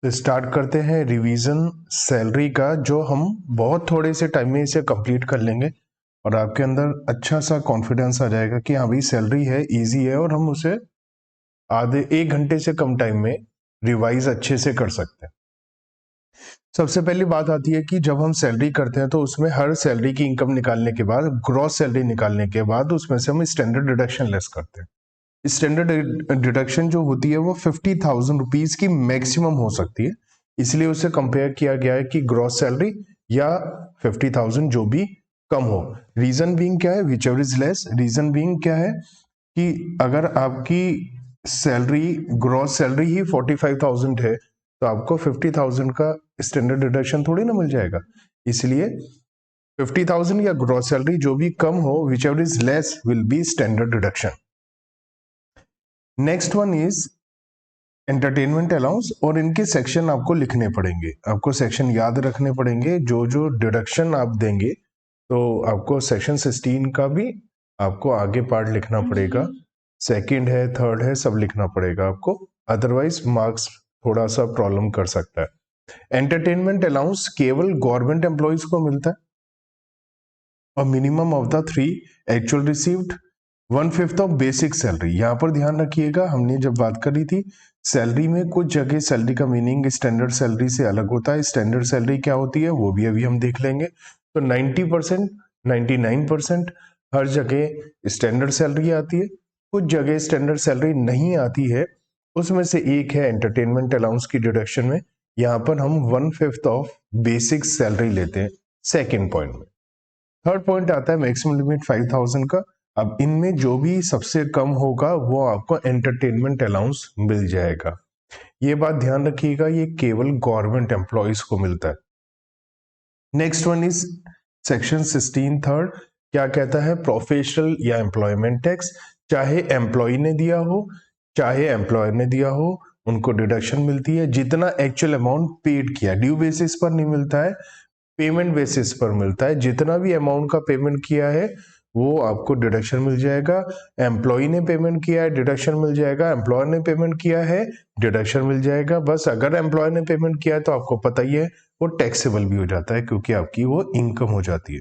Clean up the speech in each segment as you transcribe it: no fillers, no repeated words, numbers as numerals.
तो स्टार्ट करते हैं रिवीजन सैलरी का, जो हम बहुत थोड़े से टाइम में इसे कंप्लीट कर लेंगे और आपके अंदर अच्छा सा कॉन्फिडेंस आ जाएगा कि हाँ भाई सैलरी है, इजी है और हम उसे आधे 1 घंटे से कम टाइम में रिवाइज अच्छे से कर सकते हैं। सबसे पहली बात आती है कि जब हम सैलरी करते हैं तो उसमें हर सैलरी की इनकम निकालने के बाद, ग्रॉस सैलरी निकालने के बाद उसमें से हम स्टैंडर्ड डिडक्शन लेस करते हैं। स्टैंडर्ड डिडक्शन जो होती है वो 50,000 रुपीज की मैक्सिमम हो सकती है, इसलिए उसे कंपेयर किया गया है कि ग्रॉस सैलरी या 50,000 जो भी कम हो। रीजन बीइंग क्या है, whichever is less. Reason being क्या है कि अगर आपकी सैलरी, ग्रॉस सैलरी ही 45,000 है तो आपको 50,000 का स्टैंडर्ड डिडक्शन थोड़ी ना मिल जाएगा, इसलिए 50,000 या ग्रॉस सैलरी जो भी कम हो, which ever is less will be standard deduction. Next one is entertainment allowance, और इनके सेक्शन आपको लिखने पड़ेंगे, आपको सेक्शन याद रखने पड़ेंगे। जो जो डिडक्शन आप देंगे तो आपको सेक्शन 16 का भी आपको आगे पार्ट लिखना पड़ेगा, सेकंड है, थर्ड है, सब लिखना पड़ेगा आपको, अदरवाइज मार्क्स थोड़ा सा प्रॉब्लम कर सकता है। एंटरटेनमेंट अलाउंस केवल गवर्नमेंट एम्प्लॉयज को मिलता है और minimum of the 3 actual received 1/5 of basic salary. यहाँ पर ध्यान रखिएगा, हमने जब बात करी थी सैलरी में, कुछ जगह सैलरी का मीनिंग स्टैंडर्ड सैलरी से अलग होता है। स्टैंडर्ड सैलरी क्या होती है वो भी अभी हम देख लेंगे। तो 90%, 99% हर जगह स्टैंडर्ड सैलरी आती है, कुछ जगह स्टैंडर्ड सैलरी नहीं आती है। उसमें से एक है एंटरटेनमेंट अलाउंस की डिडक्शन में, यहाँ पर हम 1/5 ऑफ बेसिक सैलरी लेते हैं सेकेंड पॉइंट में। थर्ड पॉइंट आता है मैक्सिमम लिमिट 5,000 का। अब इनमें जो भी सबसे कम होगा वो आपको एंटरटेनमेंट अलाउंस मिल जाएगा। ये बात ध्यान रखिएगा, ये केवल गवर्नमेंट एम्प्लॉयज को मिलता है। Next one is section 16 third, क्या कहता है, प्रोफेशनल या एम्प्लॉयमेंट टैक्स। चाहे एम्प्लॉय ने दिया हो चाहे एम्प्लॉयर ने दिया हो, उनको डिडक्शन मिलती है। जितना एक्चुअल अमाउंट पेड किया, ड्यू बेसिस पर नहीं मिलता है, पेमेंट बेसिस पर मिलता है। जितना भी अमाउंट का पेमेंट किया है वो आपको डिडक्शन मिल जाएगा। एम्प्लॉय ने पेमेंट किया है, डिडक्शन मिल जाएगा। एम्प्लॉयर ने पेमेंट किया है, डिडक्शन मिल जाएगा। बस अगर एम्प्लॉयर ने पेमेंट किया है तो आपको पता ही है वो टैक्सेबल भी हो जाता है, क्योंकि आपकी वो इनकम हो जाती है।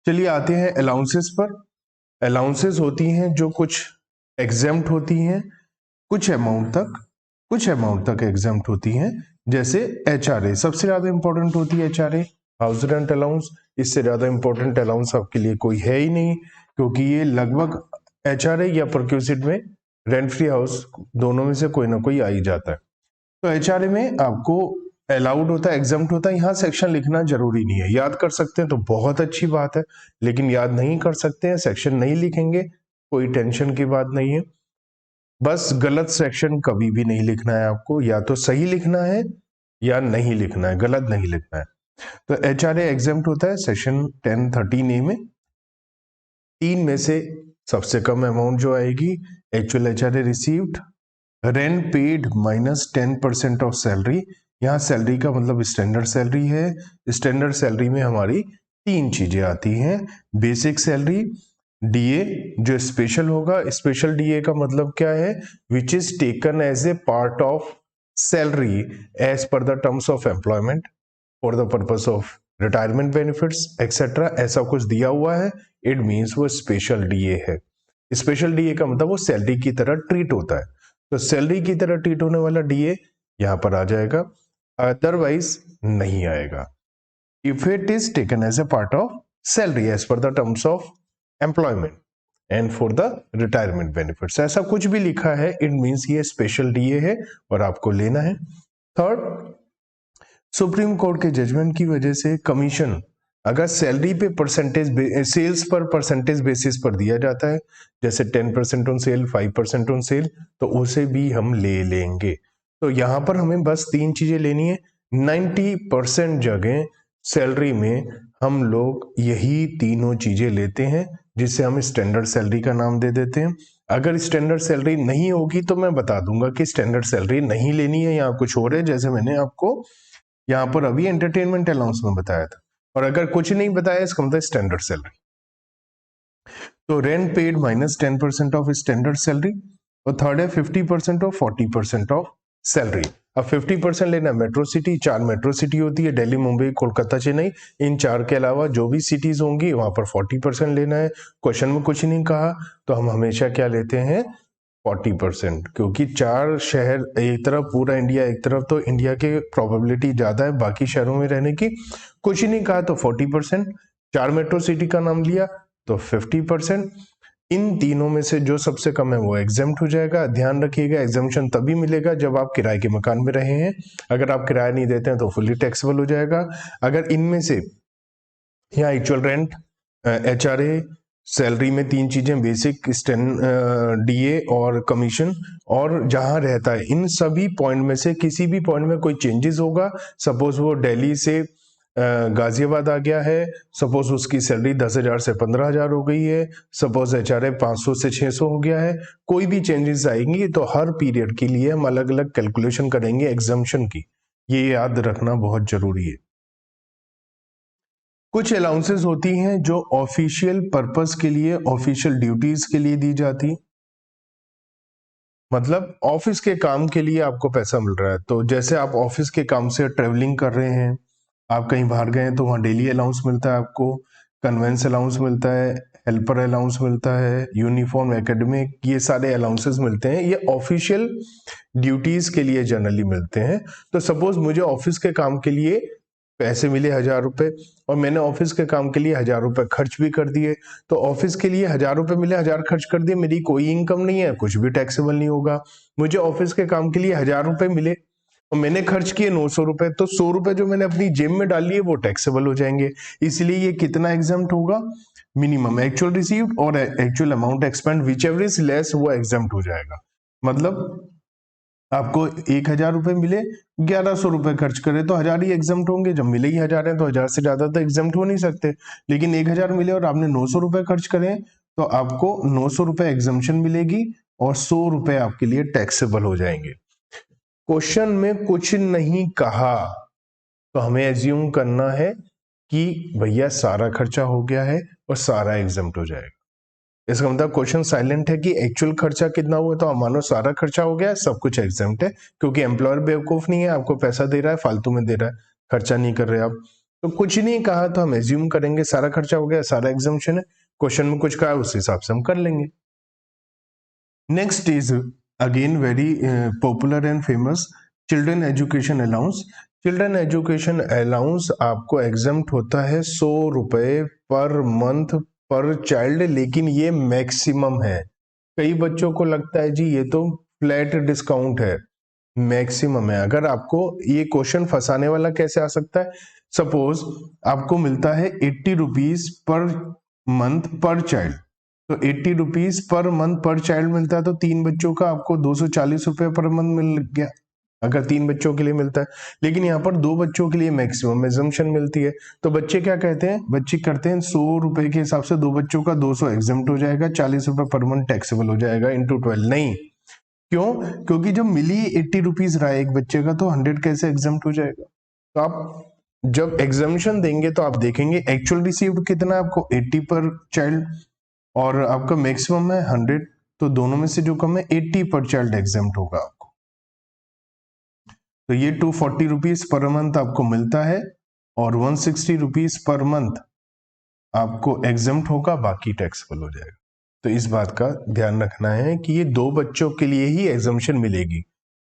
चलिए आते हैं अलाउंसेस पर। अलाउंसेस होती हैं जो कुछ एग्जेम्प्ट होती हैं, कुछ अमाउंट तक एग्जाम्प्ट होती हैं। जैसे एचआरए सबसे ज्यादा इंपॉर्टेंट होती है, एचआरए हाउस रेंट अलाउंस। इससे ज्यादा इंपॉर्टेंट अलाउंस आपके लिए कोई है ही नहीं, क्योंकि ये लगभग एचआरए या परक्यूसिट में, रेंट फ्री हाउस, दोनों में से कोई ना कोई आ ही जाता है। तो एचआरए में आपको अलाउड होता है, एग्जाम्प्ट होता है। यहाँ सेक्शन लिखना जरूरी नहीं है, याद कर सकते हैं तो बहुत अच्छी बात है, लेकिन याद नहीं कर सकते हैं, सेक्शन नहीं लिखेंगे, कोई टेंशन की बात नहीं है। बस गलत सेक्शन कभी भी नहीं लिखना है आपको, या तो सही लिखना है या नहीं लिखना है, गलत नहीं लिखना है। तो एचआरए एग्जाम्प्ट होता है सेक्शन 10(13)(a) में। 3 में से सबसे कम अमाउंट जो आएगी, actual HRA received, rent paid minus 10% of salary. यहाँ सैलरी का मतलब स्टैंडर्ड सैलरी है। स्टैंडर्ड सैलरी में हमारी 3 चीजें आती हैं, बेसिक सैलरी, डीए जो स्पेशल होगा। स्पेशल डीए का मतलब क्या है, which is taken as a part of salary as per the terms of employment for the purpose of retirement benefits etcetera, ऐसा कुछ दिया हुआ है, इट मीन्स वो स्पेशल डीए है। स्पेशल डीए का मतलब वो सैलरी की तरह ट्रीट होता है, तो सैलरी की तरह ट्रीट होने वाला डीए यहां पर आ जाएगा, अदरवाइज नहीं आएगा। If it is taken as a part of salary as per the terms of employment and for the retirement benefits, ऐसा कुछ भी लिखा है, इट मीन्स ये स्पेशल डीए है और आपको लेना है। थर्ड, सुप्रीम कोर्ट के जजमेंट की वजह से कमीशन अगर सैलरी पे परसेंटेज, सेल्स पर परसेंटेज बेसिस पर दिया जाता है, जैसे 10% ऑन सेल, 5% ऑन सेल, तो उसे भी हम ले लेंगे। तो यहां पर हमें बस 3 चीजें लेनी है। 90% जगह सैलरी में हम लोग यही तीनों चीजें लेते हैं, जिसे हम स्टैंडर्ड सैलरी का नाम दे देते हैं। अगर स्टैंडर्ड सैलरी नहीं होगी तो मैं बता दूंगा कि स्टैंडर्ड सैलरी नहीं लेनी है, यहाँ कुछ और है, जैसे मैंने आपको यहाँ पर अभी एंटरटेनमेंट अलाउंस में बताया था। और अगर कुछ नहीं बताया इसका मतलब स्टैंडर्ड सैलरी। तो rent paid minus 10% of standard salary, और थर्ड है 50% और 40% ऑफ सैलरी। अब 50% लेना है मेट्रो सिटी, 4 मेट्रो सिटी होती है, दिल्ली, मुंबई, कोलकाता, चेन्नई, इन 4 के अलावा जो भी सिटीज होंगी वहां पर 40% लेना है। क्वेश्चन में कुछ नहीं कहा तो हम हमेशा क्या लेते हैं 40%, क्योंकि 4 शहर एक तरफ, पूरा इंडिया एक तरफ, तो इंडिया के प्रोबेबिलिटी ज्यादा है बाकी शहरों में रहने की। कुछ नहीं कहा तो 40%, 4 मेट्रो सिटी का नाम लिया तो 50%। इन तीनों में से जो सबसे कम है वो एग्जेम्प्ट हो जाएगा। ध्यान रखिएगा एग्जामेशन तभी मिलेगा जब आप किराए के मकान में रहे हैं। अगर आप किराया नहीं देते हैं तो फुली टैक्सेबल हो जाएगा। अगर इनमें से या एक्चुअल रेंट, HRA, सैलरी में 3 चीजें, बेसिक, DA और कमीशन, और जहां रहता है, इन सभी पॉइंट में से किसी भी पॉइंट में कोई चेंजेस होगा, सपोज वो दिल्ली से गाजियाबाद आ गया है, सपोज उसकी सैलरी 10,000 से 15,000 हो गई है, सपोज HRA 500 से 600 हो गया है, कोई भी चेंजेस आएंगी तो हर पीरियड के लिए हम अलग अलग कैलकुलेशन करेंगे एग्जाम्पशन की। ये याद रखना बहुत जरूरी है। कुछ अलाउंसेस होती हैं जो ऑफिशियल पर्पस के लिए, ऑफिशियल ड्यूटीज के लिए दी जाती, मतलब ऑफिस के काम के लिए आपको पैसा मिल रहा है। तो जैसे आप ऑफिस के काम से ट्रेवलिंग कर रहे हैं, आप कहीं बाहर गए हैं तो वहाँ डेली अलाउंस मिलता है आपको, कन्वेंस अलाउंस मिलता है, हेल्पर अलाउंस मिलता है, यूनिफॉर्म, एकेडमिक, ये सारे अलाउंसेस मिलते हैं। ये ऑफिशियल ड्यूटीज के लिए जनरली मिलते हैं। तो सपोज मुझे ऑफिस के काम के लिए पैसे मिले 1,000 रुपए और मैंने ऑफिस के काम के लिए 1,000 रुपए खर्च भी कर दिए, तो ऑफिस के लिए 1,000 रुपए मिले, 1,000 खर्च कर दिए, मेरी कोई इनकम नहीं है, कुछ भी टैक्सेबल नहीं होगा। मुझे ऑफिस के काम के लिए 1,000 रुपए मिले और मैंने खर्च किए 900 रुपए, तो 100 रुपए जो मैंने अपनी जेब में डाल लिए वो टैक्सेबल हो जाएंगे। इसलिए ये कितना एग्जाम्प्ट होगा, मिनिमम एक्चुअल रिसीव्ड और actual amount expand which ever is less, वो एग्जाम्प्ट हो जाएगा। मतलब आपको 1,000 रुपए मिले, 1,100 रुपए खर्च करे तो 1,000 ही एग्जाम्प्ट होंगे। जब मिले ही 1,000 है तो 1,000 से ज्यादा तो एग्जाम्प्ट हो नहीं सकते। लेकिन 1,000 मिले और आपने 900 रुपए खर्च करे तो आपको 900 रुपए एग्जाम्पशन मिलेगी और 100 रुपए आपके लिए टैक्सेबल हो जाएंगे। क्वेश्चन में कुछ नहीं कहा तो हमें एज्यूम करना है कि भैया सारा खर्चा हो गया है और सारा एग्जाम्प्ट हो जाएगा। इसका मतलब क्वेश्चन साइलेंट है कि एक्चुअल खर्चा कितना हुआ, तो मानो सारा खर्चा हो गया, सब कुछ एग्जाम्प्ट है, क्योंकि एम्प्लॉयर बेवकूफ नहीं है, आपको पैसा दे रहा है, फालतू में दे रहा है, खर्चा नहीं कर रहे आप। तो कुछ नहीं कहा तो हम एज्यूम करेंगे सारा खर्चा हो गया, सारा एग्जाम्पशन है। क्वेश्चन में कुछ कहा उस हिसाब से हम कर लेंगे। Next is again very popular and famous, children education allowance. Children education allowance आपको एग्जाम्प्ट होता है 100 रुपए पर मंथ पर चाइल्ड, लेकिन ये मैक्सिमम है। कई बच्चों को लगता है जी ये तो फ्लैट डिस्काउंट है, मैक्सिमम है। अगर आपको ये क्वेश्चन फंसाने वाला कैसे आ सकता है, सपोज आपको मिलता है 80 रुपीज पर मंथ पर चाइल्ड, तो 80 रुपीज पर मंथ पर चाइल्ड मिलता है, तो 3 बच्चों का आपको 240 रुपए पर मंथ मिल गया, अगर 3 बच्चों के लिए मिलता है। लेकिन यहाँ पर 2 बच्चों के लिए मैक्सिमम एग्जम्पशन मिलती है, तो बच्चे क्या कहते हैं, बच्चे करते हैं 100 रुपए के हिसाब से 2 बच्चों का 200 एग्जाम्प्ट हो जाएगा, 40 रुपए पर मंथ टैक्सेबल हो जाएगा इंटू 12। नहीं, क्यों? क्योंकि जब मिली 80 रुपीज रहा है एक बच्चे का, तो 100 कैसे एग्जाम्प्ट हो जाएगा। तो आप जब एग्जामिशन देंगे तो आप देखेंगे एक्चुअल रिसीव्ड कितना है आपको, 80 पर चाइल्ड, और आपका मैक्सिमम है 100, तो दोनों में से जो कम है 80 पर चाइल्ड एग्जाम्प्ट होगा आपको। तो ये 240 रुपीज पर मंथ आपको मिलता है और 160 रुपीज पर मंथ आपको एग्जाम्प्ट होगा, बाकी टैक्सेबल हो जाएगा। तो इस बात का ध्यान रखना है कि ये 2 बच्चों के लिए ही एग्जाम्पशन मिलेगी।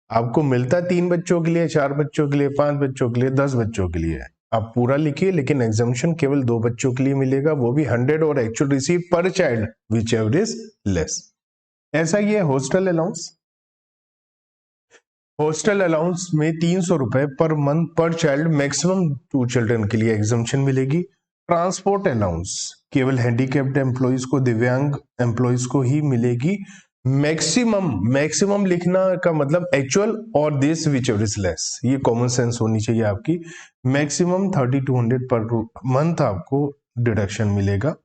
आपको मिलता 3 बच्चों के लिए, 4 बच्चों के लिए, 5 बच्चों के लिए, 10 बच्चों के लिए, आप पूरा लिखिए, लेकिन एग्जाम्पशन केवल 2 बच्चों के लिए मिलेगा, वो भी 100 और एक्चुअल रिसीव पर child which ever is less. ऐसा ही है हॉस्टल अलाउंस। हॉस्टल अलाउंस में 300 रुपए पर मंथ पर चाइल्ड, मैक्सिमम 2 चिल्ड्रन के लिए एग्जाम्पशन मिलेगी। ट्रांसपोर्ट अलाउंस केवल हैंडीकैप्ड एम्प्लॉइज को, दिव्यांग एम्प्लॉइज को ही मिलेगी। मैक्सिमम लिखना का मतलब एक्चुअल और this which ever is less, ये कॉमन सेंस होनी चाहिए आपकी। मैक्सिमम 3200 पर मंथ आपको डिडक्शन मिलेगा,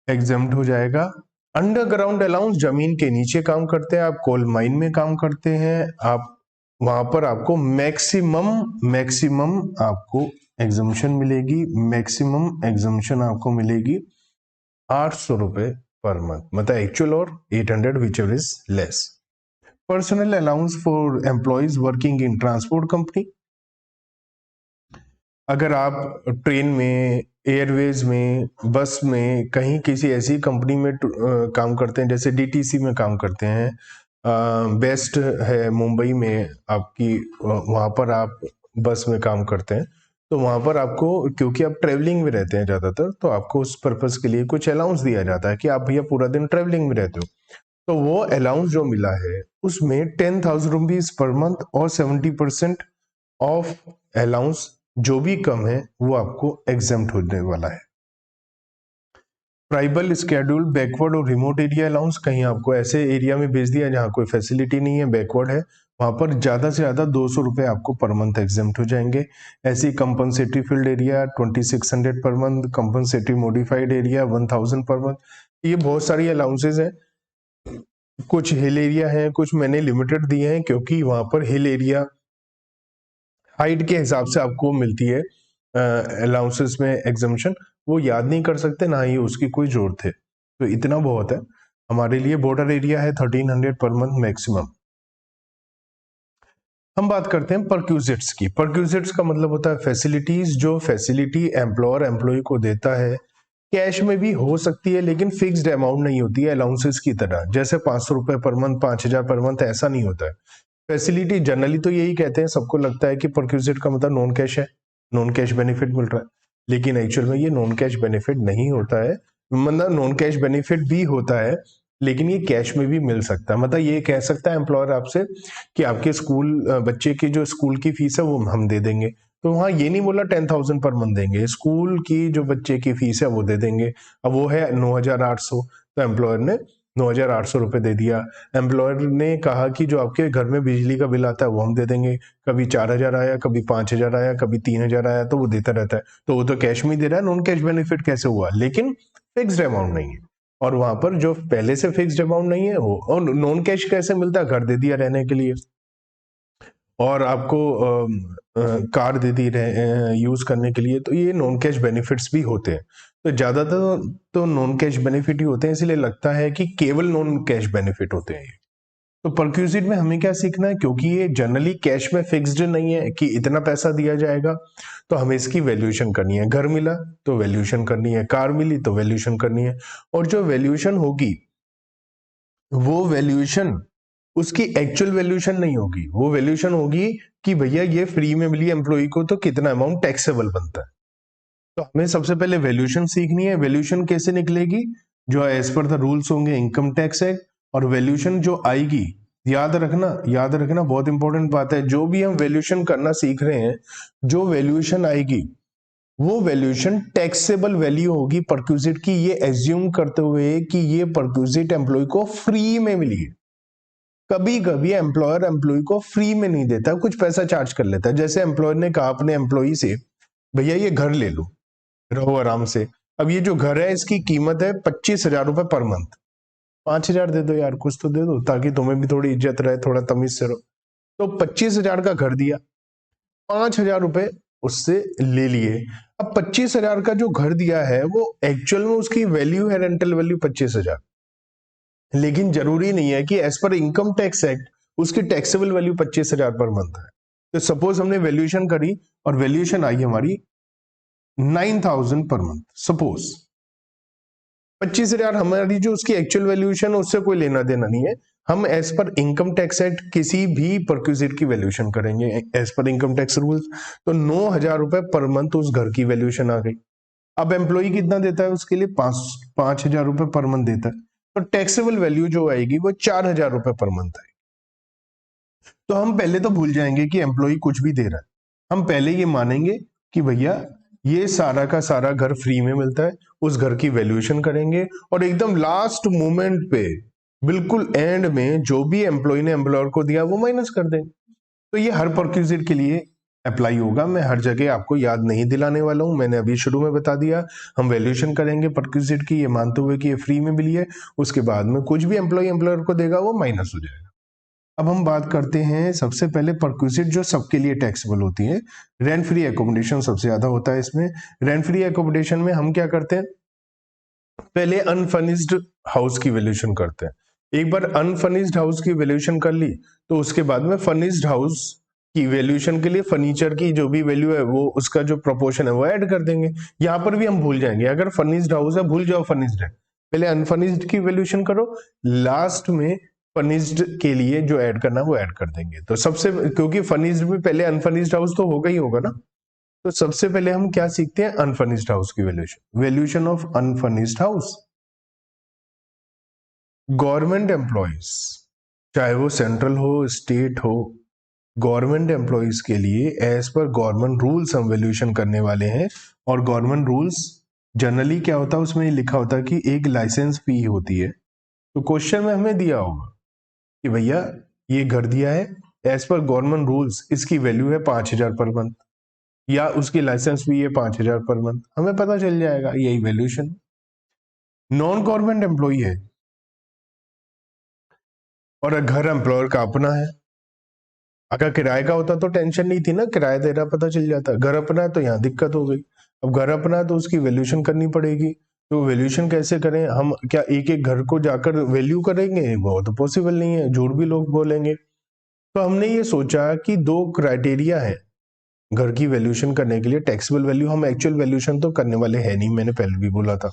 एग्जाम्प्ट हो जाएगा। अंडरग्राउंड अलाउंस, जमीन के नीचे काम करते हैं आप, कोल माइन में काम करते हैं आप, वहां पर आपको मैक्सिमम आपको एग्जाम्पशन मिलेगी, मैक्सिमम एग्जाम्पशन आपको मिलेगी 800 रुपए पर मंथ, मतलब एक्चुअल और 800 which ever is less. Personal allowance for employees working in transport company, अगर आप ट्रेन में, एयरवेज में, बस में, कहीं किसी ऐसी कंपनी में काम करते हैं, जैसे डीटीसी में काम करते हैं, बेस्ट है मुंबई में आपकी, वहाँ पर आप बस में काम करते हैं, तो वहाँ पर आपको, क्योंकि आप ट्रेवलिंग में रहते हैं ज़्यादातर, तो आपको उस पर्पज़ के लिए कुछ अलाउंस दिया जाता है कि आप भैया पूरा दिन ट्रेवलिंग में रहते हो, तो वो अलाउंस जो मिला है उसमें 10,000 रुपीज पर मंथ और 70% ऑफ अलाउंस जो भी कम है वो आपको एग्जेम्प्ट होने वाला है। ट्राइबल, स्केड्यूल, बैकवर्ड और रिमोट एरिया अलाउंस, कहीं आपको ऐसे एरिया में भेज दिया जहां कोई फैसिलिटी नहीं है, बैकवर्ड है, वहां पर ज्यादा से ज्यादा 200 रुपए आपको पर मंथ एग्जेम्प्ट हो जाएंगे। ऐसी compensatory field area 2600 per month, compensatory modified area 1000 per month, ये बहुत सारी अलाउंसेज हैं। कुछ हिल एरिया है, कुछ मैंने लिमिटेड दिए हैं क्योंकि वहां पर हिल एरिया हाइट के हिसाब से आपको मिलती है अलाउंसेस में एग्जम्पशन, वो याद नहीं कर सकते, ना ही उसकी कोई जरूरत है, तो इतना बहुत है हमारे लिए। बॉर्डर एरिया है 1300 पर मंथ मैक्सिमम। हम बात करते हैं परक्यूजिट्स की। परक्यूजिट्स का मतलब होता है फैसिलिटीज, जो फैसिलिटी एम्प्लॉयर एम्प्लॉय को देता है, कैश में भी हो सकती है लेकिन फिक्स्ड अमाउंट नहीं होती है अलाउंसेस की तरह, जैसे 500 रुपए पर मंथ, 5000 पर मंथ, ऐसा नहीं होता है। फैसिलिटी जनरली तो यही कहते हैं, सबको लगता है कि परक्यूजिट का मतलब नॉन कैश है, नॉन कैश बेनिफिट मिल रहा है, लेकिन एक्चुअल में ये नॉन कैश बेनिफिट नहीं होता है। मतलब नॉन कैश बेनिफिट भी होता है लेकिन ये कैश में भी मिल सकता है। मतलब ये कह सकता है एम्प्लॉयर आपसे कि आपके स्कूल बच्चे की जो स्कूल की फीस है वो हम दे देंगे, तो वहां ये नहीं बोला 10,000 पर मंथ देंगे, स्कूल की जो बच्चे की फीस है वो दे देंगे। अब वो है 9,800, तो एम्प्लॉयर ने 9,800 रुपए दे दिया। एम्प्लॉयर ने कहा कि जो आपके घर में बिजली का बिल आता है वो हम दे देंगे, कभी 4,000 आया, कभी 5,000 आया, कभी 3,000 आया, तो वो देता रहता है, तो वो तो कैश में ही दे रहा है, नॉन कैश बेनिफिट कैसे हुआ, लेकिन फिक्स्ड अमाउंट नहीं है। और वहां पर जो पहले से फिक्स्ड अमाउंट नहीं है वो, और नॉन कैश कैसे मिलता है, घर दे दिया रहने के लिए, और आपको कार दे दी यूज करने के लिए, तो ये नॉन कैश बेनिफिट्स भी होते हैं। तो ज्यादातर तो नॉन कैश बेनिफिट ही होते हैं, इसलिए लगता है कि केवल नॉन कैश बेनिफिट होते हैं। तो परक्यूजिट में हमें क्या सीखना है, क्योंकि ये जनरली कैश में फिक्स्ड नहीं है कि इतना पैसा दिया जाएगा, तो हमें इसकी वैल्यूएशन करनी है। घर मिला तो वैल्यूएशन करनी है, कार मिली तो वैल्यूएशन करनी है, और जो वैल्यूएशन होगी वो वैल्यूएशन उसकी एक्चुअल वैल्यूएशन नहीं होगी, वो वैल्यूएशन होगी कि भैया ये फ्री में मिली एम्प्लॉय को तो कितना अमाउंट टैक्सेबल बनता है। तो हमें सबसे पहले वैल्यूएशन सीखनी है। वैल्यूएशन कैसे निकलेगी, जो एज पर द रूल्स होंगे इनकम टैक्स एक्ट, और वैल्यूएशन जो आएगी, याद रखना बहुत इंपॉर्टेंट बात है, जो भी हम वैल्यूएशन करना सीख रहे हैं, जो वैल्यूएशन आएगी वो वैल्यूएशन टैक्सेबल वैल्यू होगी परक्यूजिट की, ये एज्यूम करते हुए कि ये परक्यूजिट एम्प्लॉय को फ्री में मिली है। कभी कभी एम्प्लॉयर एम्प्लॉय को फ्री में नहीं देता, कुछ पैसा चार्ज कर लेता है। जैसे एम्प्लॉयर ने कहा अपने एम्प्लॉय से, भैया ये घर ले लो, रहो आराम से, अब ये जो घर है इसकी कीमत है 25,000 रुपए पर मंथ, 5,000 दे दो यार, कुछ तो दे दो ताकि तुम्हें भी थोड़ी इज्जत रहे, थोड़ा तमीज से रहो। तो 25,000 का घर दिया, 5,000 रुपए उससे ले लिए। अब 25,000 का जो घर दिया है वो एक्चुअल में उसकी वैल्यू है, रेंटल वैल्यू 25,000, लेकिन जरूरी नहीं है कि as per income tax act उसकी टैक्सेबल वैल्यू 25,000 पर मंथ है। तो सपोज हमने वैल्यूएशन करी और वैल्यूएशन आई हमारी 9,000 पर मंथ, सपोज 25,000 हमारी जो उसकी एक्चुअल वैल्यूएशन है उससे कोई लेना देना नहीं है, हम as per income tax act किसी भी परक्यूजिट की वैल्यूएशन करेंगे as per income tax rules, तो 9,000 रुपए पर मंथ उस घर की वैल्यूएशन आ गई। अब एम्प्लॉय कितना देता है उसके लिए, 5,000 रुपए पर मंथ देता है, तो टैक्सेबल वैल्यू जो आएगी वो 4,000 रुपए पर मंथ आएगी। तो हम पहले तो भूल जाएंगे कि एम्प्लॉय कुछ भी दे रहा है, हम पहले ये मानेंगे कि भैया ये सारा का सारा घर फ्री में मिलता है, उस घर की वैल्यूएशन करेंगे, और एकदम लास्ट मोमेंट पे बिल्कुल एंड में जो भी एम्प्लॉय ने एम्प्लॉयर को दिया वो माइनस कर देंगे। तो ये हर परक्यूजिट के लिए अप्लाई होगा, मैं हर जगह आपको याद नहीं दिलाने वाला हूं, मैंने अभी शुरू में बता दिया। हम वैल्यूएशन करेंगे परक्यूजिट की ये मानते हुए कि ये फ्री में मिली है, उसके बाद में कुछ भी एम्प्लॉय एम्प्लॉयर को देगा वो माइनस हो जाएगा। अब हम बात करते हैं सबसे पहले परक्यूजिट जो सबके लिए टैक्सेबल होती है। रेंट फ्री एकोमोडेशन सबसे ज्यादा होता है इसमें। रेंट फ्री एकोमोडेशन में हम क्या करते हैं, पहले अनफर्निश्ड हाउस की वैल्यूएशन करते हैं। एक बार अनफर्निश्ड हाउस की वैल्यूएशन कर ली तो उसके बाद में फर्निश्ड हाउस की वैल्यूएशन के लिए फर्नीचर की जो भी वैल्यू है वो उसका जो प्रोपोर्शन है वो ऐड कर देंगे। यहाँ पर भी हम भूल जाएंगे, अगर फर्निश्ड हाउस है भूल जाओ फर्निश्ड है, पहले अनफर्निश्ड की वैल्यूएशन करो, लास्ट में फर्निश्ड के लिए जो ऐड करना है वो ऐड कर देंगे। तो सबसे, क्योंकि फर्निश्ड में पहले अनफर्निश्ड हाउस तो होगा ही होगा ना, तो सबसे पहले हम क्या सीखते हैं, अनफर्निश्ड हाउस की valuation. Valuation of unfurnished house. Government employees, चाहे वो सेंट्रल हो स्टेट हो, गवर्नमेंट एम्प्लॉयज के लिए एज पर गवर्नमेंट रूल्स हम वैल्यूएशन करने वाले हैं। और गवर्नमेंट रूल्स जनरली क्या होता है, उसमें लिखा होता है कि एक लाइसेंस फी होती है। तो क्वेश्चन में हमें दिया होगा कि भैया ये घर दिया है, एज पर गवर्नमेंट रूल्स इसकी वैल्यू है 5,000 पर मंथ, या उसकी लाइसेंस फी है 5,000 पर मंथ, हमें पता चल जाएगा, यही वैल्यूएशन। नॉन गवर्नमेंट एम्प्लॉय है और घर एम्प्लॉयर का अपना है। अगर किराए का होता तो टेंशन नहीं थी ना, किराया दे रहा पता चल जाता। घर अपना है तो यहाँ दिक्कत हो गई। अब घर अपना है तो उसकी वैल्यूएशन करनी पड़ेगी। तो वैल्यूएशन कैसे करें हम, क्या एक एक घर को जाकर वैल्यू करेंगे, वो तो पॉसिबल नहीं है, झूठ भी लोग बोलेंगे। तो हमने ये सोचा कि दो क्राइटेरिया है घर की वैल्यूएशन करने के लिए। टैक्सेबल वैल्यू हम एक्चुअल वैल्यूएशन तो करने वाले है नहीं, मैंने पहले भी बोला था।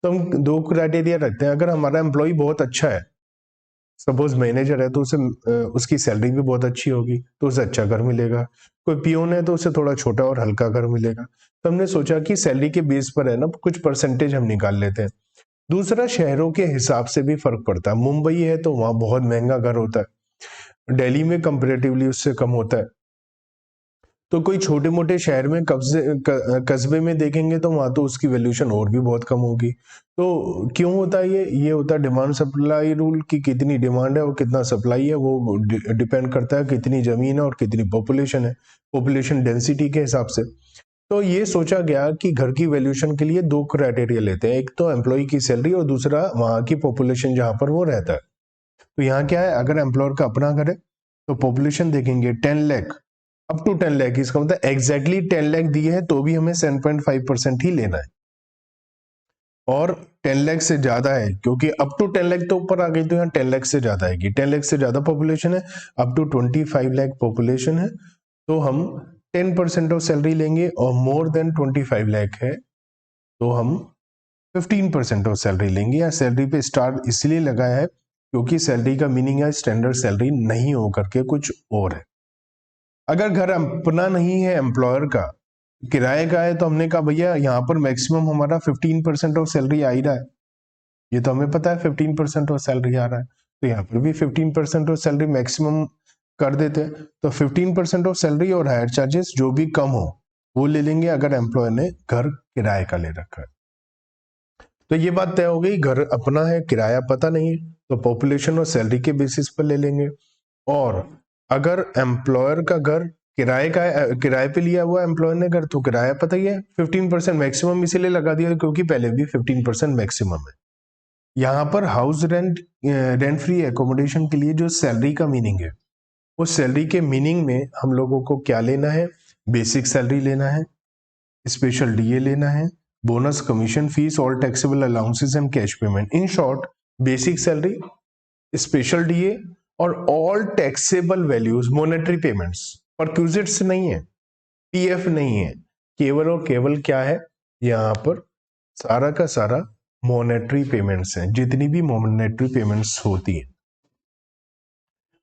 तो हम दो क्राइटेरिया रखते हैं। अगर हमारा एम्प्लॉय बहुत अच्छा है, सपोज मैनेजर है तो उसे उसकी सैलरी भी बहुत अच्छी होगी तो उसे अच्छा घर मिलेगा। कोई पियोन है तो उसे थोड़ा छोटा और हल्का घर मिलेगा। तो हमने सोचा कि सैलरी के बेस पर है ना, कुछ परसेंटेज हम निकाल लेते हैं। दूसरा, शहरों के हिसाब से भी फर्क पड़ता है। मुंबई है तो वहां बहुत महंगा घर होता है, दिल्ली में कंपेरेटिवली उससे कम होता है। तो कोई छोटे मोटे शहर में कस्बे में देखेंगे तो वहां तो उसकी वैल्यूएशन और भी बहुत कम होगी। तो क्यों होता है ये होता है डिमांड सप्लाई रूल की, कितनी डिमांड है और कितना सप्लाई है वो डिपेंड करता है कितनी जमीन है और कितनी पॉपुलेशन है, पॉपुलेशन डेंसिटी के हिसाब से। तो ये सोचा गया कि घर की वैल्यूएशन के लिए दो क्राइटेरिया लेते हैं, एक तो एम्प्लॉय की सैलरी और दूसरा वहां की पॉपुलेशन जहां पर वो रहता है। तो यहाँ क्या है, अगर एम्प्लॉयर का अपना घर है तो पॉपुलेशन देखेंगे 10 लाख, अप टू 10 लाख, इसका मतलब एग्जैक्टली 10 लाख दिए है तो भी हमें 7.5% ही लेना है। और 10 लाख से ज्यादा है, क्योंकि अप टू 10 लाख तो ऊपर आ गई तो यहाँ 10 लाख से ज्यादा आएगी। 10 लाख से ज्यादा पॉपुलेशन है, अप टू 25 लाख पॉपुलेशन है, तो हम 10% ऑफ सैलरी लेंगे। और मोर देन 25 लाख है तो हम 15% ऑफ सैलरी लेंगे। या सैलरी पे स्टार इसलिए लगाया है क्योंकि सैलरी का मीनिंग है स्टैंडर्ड सैलरी नहीं हो करके कुछ और है। अगर घर अपना नहीं है, एम्प्लॉयर का किराए का है, तो हमने कहा भैया यहाँ पर मैक्सिमम हमारा 15% ऑफ सैलरी आ ही रहा है, ये तो हमें पता है 15% ऑफ सैलरी आ रहा है, तो यहाँ पर भी 15% ऑफ सैलरी मैक्सिमम कर देते हैं। तो 15% ऑफ सैलरी और हायर चार्जेस जो भी कम हो वो ले लेंगे अगर एम्प्लॉयर ने घर किराए का ले रखा है। तो ये बात तय हो गई, घर अपना है किराया पता नहीं है तो पॉपुलेशन और सैलरी के बेसिस पर ले लेंगे। और अगर एम्प्लॉयर का घर किराए का है, किराए पे लिया हुआ एम्प्लॉयर ने घर, तो किराया पता ही है 15% मैक्सिमम इसीलिए लगा दिया क्योंकि पहले भी 15% मैक्सिमम है। यहाँ पर हाउस रेंट फ्री एकोमोडेशन के लिए जो सैलरी का मीनिंग है, उस सैलरी के मीनिंग में हम लोगों को क्या लेना है, बेसिक सैलरी लेना है, स्पेशल डीए लेना है, bonus, commission, fees, all taxable allowances and cash payment. In short, basic salary, special DA और all taxable values, monetary payments, perquisites नहीं है, पीएफ नहीं है, केवल और केवल क्या है, यहां पर सारा का सारा मॉनेटरी पेमेंट्स हैं, जितनी भी मॉनेटरी पेमेंट्स होती हैं।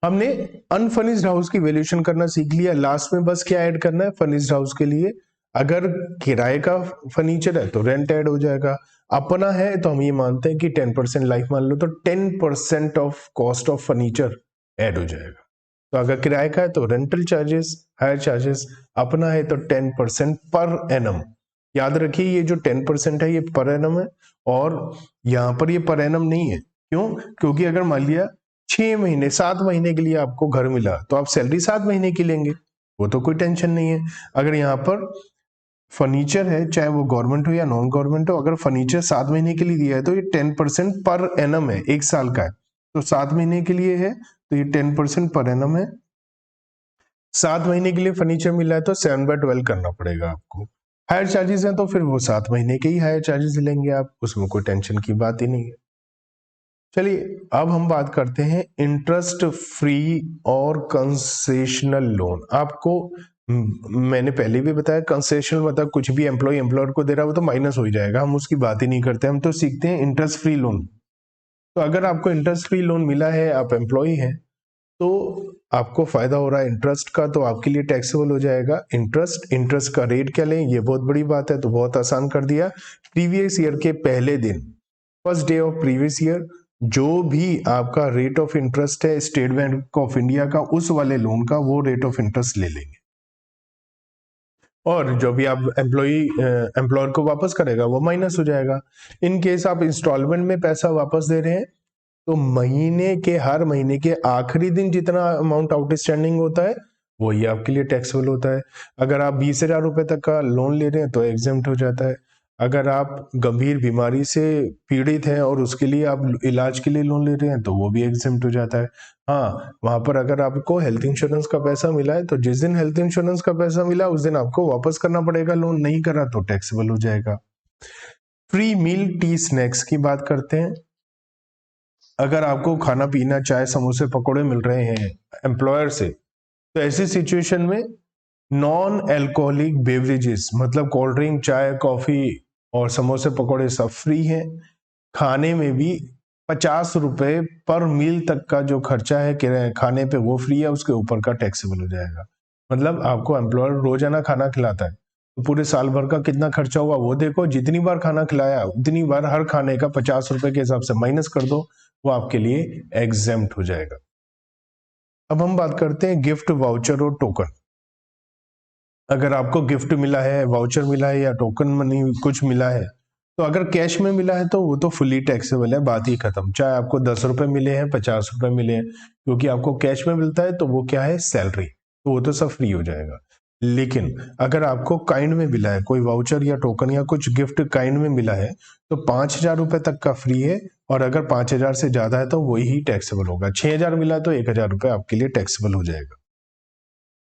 हमने अनफर्निश्ड हाउस की वैल्यूएशन करना सीख लिया। लास्ट में बस क्या ऐड करना है, फर्निश्ड हाउस के लिए अगर किराए का फर्नीचर है तो रेंट ऐड हो जाएगा, अपना है तो हम ये मानते हैं कि 10% लाइफ मान लो तो 10% of cost of furniture add हो जाएगा। तो अगर किराए का है तो रेंटल चार्जेस, हायर चार्जेस, अपना है तो 10% पर एनम। याद रखिए ये जो 10% है ये पर एनम है, और यहाँ पर ये पर एनम नहीं है। क्यों? क्योंकि अगर मान लिया 6 महीने 7 महीने के लिए आपको घर मिला तो आप सैलरी 7 महीने की लेंगे, वो तो कोई टेंशन नहीं है। अगर यहाँ पर फर्नीचर है, चाहे वो गवर्नमेंट हो या नॉन गवर्नमेंट हो, अगर फर्नीचर 7 महीने के लिए दिया है तो ये 10% पर एनम है, 1 साल का है, तो 7 महीने के लिए है तो ये 10% पर एनम है। 7 महीने के लिए फर्नीचर मिला है तो 7/12 करना पड़ेगा आपको। हायर चार्जेस हैं तो फिर वो 7 महीने के ही हायर चार्जेस लेंगे आप, उसमें कोई टेंशन की बात ही नहीं है। चलिए अब हम बात करते हैं इंटरेस्ट फ्री और कंसेशनल लोन। आपको मैंने पहले भी बताया, कंसेशनल मतलब कुछ भी एम्प्लॉय एम्प्लॉयर को दे रहा है वो तो माइनस हो जाएगा, हम उसकी बात ही नहीं करते, हम तो सीखते हैं इंटरेस्ट फ्री लोन। तो अगर आपको इंटरेस्ट फ्री लोन मिला है, आप एम्प्लॉय हैं, तो आपको फायदा हो रहा है इंटरेस्ट का, तो आपके लिए टैक्सेबल हो जाएगा। इंटरेस्ट का रेट क्या लें, ये बहुत बड़ी बात है, तो बहुत आसान कर दिया। प्रीवियस ईयर के पहले दिन, first day of previous year, जो भी आपका रेट ऑफ इंटरेस्ट है स्टेट बैंक ऑफ इंडिया का, उस वाले लोन का वो रेट ऑफ इंटरेस्ट ले लेंगे, और जो भी आप एम्प्लॉयर को वापस करेगा वो माइनस हो जाएगा। इन केस आप इंस्टॉलमेंट में पैसा वापस दे रहे हैं, तो हर महीने के आखिरी दिन जितना अमाउंट आउटस्टैंडिंग होता है वही आपके लिए टैक्सेबल होता है। अगर आप 20,000 रुपए तक का लोन ले रहे हैं तो एग्जेम्प्ट हो जाता है। अगर आप गंभीर बीमारी से पीड़ित हैं और उसके लिए आप इलाज के लिए लोन ले रहे हैं तो वो भी एग्जेम्प्ट हो जाता है। हाँ, वहां पर अगर आपको हेल्थ इंश्योरेंस का पैसा मिला है तो जिस दिन हेल्थ इंश्योरेंस का पैसा मिला उस दिन आपको वापस करना पड़ेगा, लोन नहीं करा तो टैक्सेबल हो जाएगा। फ्री मील टी स्नैक्स की बात करते हैं। अगर आपको खाना पीना चाय समोसे पकौड़े मिल रहे हैं एम्प्लॉयर से, तो ऐसी सिचुएशन में नॉन एल्कोहलिक बेवरेजेस मतलब कोल्ड ड्रिंक, चाय, कॉफी और समोसे पकौड़े सब फ्री हैं। खाने में भी 50 रुपए पर मील तक का जो खर्चा है खाने पे वो फ्री है, उसके ऊपर का टैक्सेबल हो जाएगा। मतलब आपको एम्प्लॉयर रोजाना खाना खिलाता है तो पूरे साल भर का कितना खर्चा हुआ वो देखो, जितनी बार खाना खिलाया उतनी बार हर खाने का 50 रुपए के हिसाब से माइनस कर दो, वो आपके लिए एग्जेम्प्ट हो जाएगा। अब हम बात करते हैं गिफ्ट, वाउचर और टोकन। अगर आपको गिफ्ट मिला है, वाउचर मिला है या टोकन मनी कुछ मिला है, तो अगर कैश में मिला है तो वो तो फुली टैक्सेबल है, बात ही खत्म। चाहे आपको 10 रुपए मिले हैं, 50 रुपए मिले हैं, क्योंकि आपको कैश में मिलता है तो वो क्या है, सैलरी, तो वो तो सब फ्री हो जाएगा। लेकिन अगर आपको काइंड में मिला है, कोई वाउचर या टोकन या कुछ गिफ्ट काइंड में मिला है, तो 5,000 रुपए तक का फ्री है, और अगर 5,000 से ज्यादा है तो वही ही टैक्सेबल होगा। 6,000 मिला तो 1,000 रुपए आपके लिए टैक्सेबल हो जाएगा।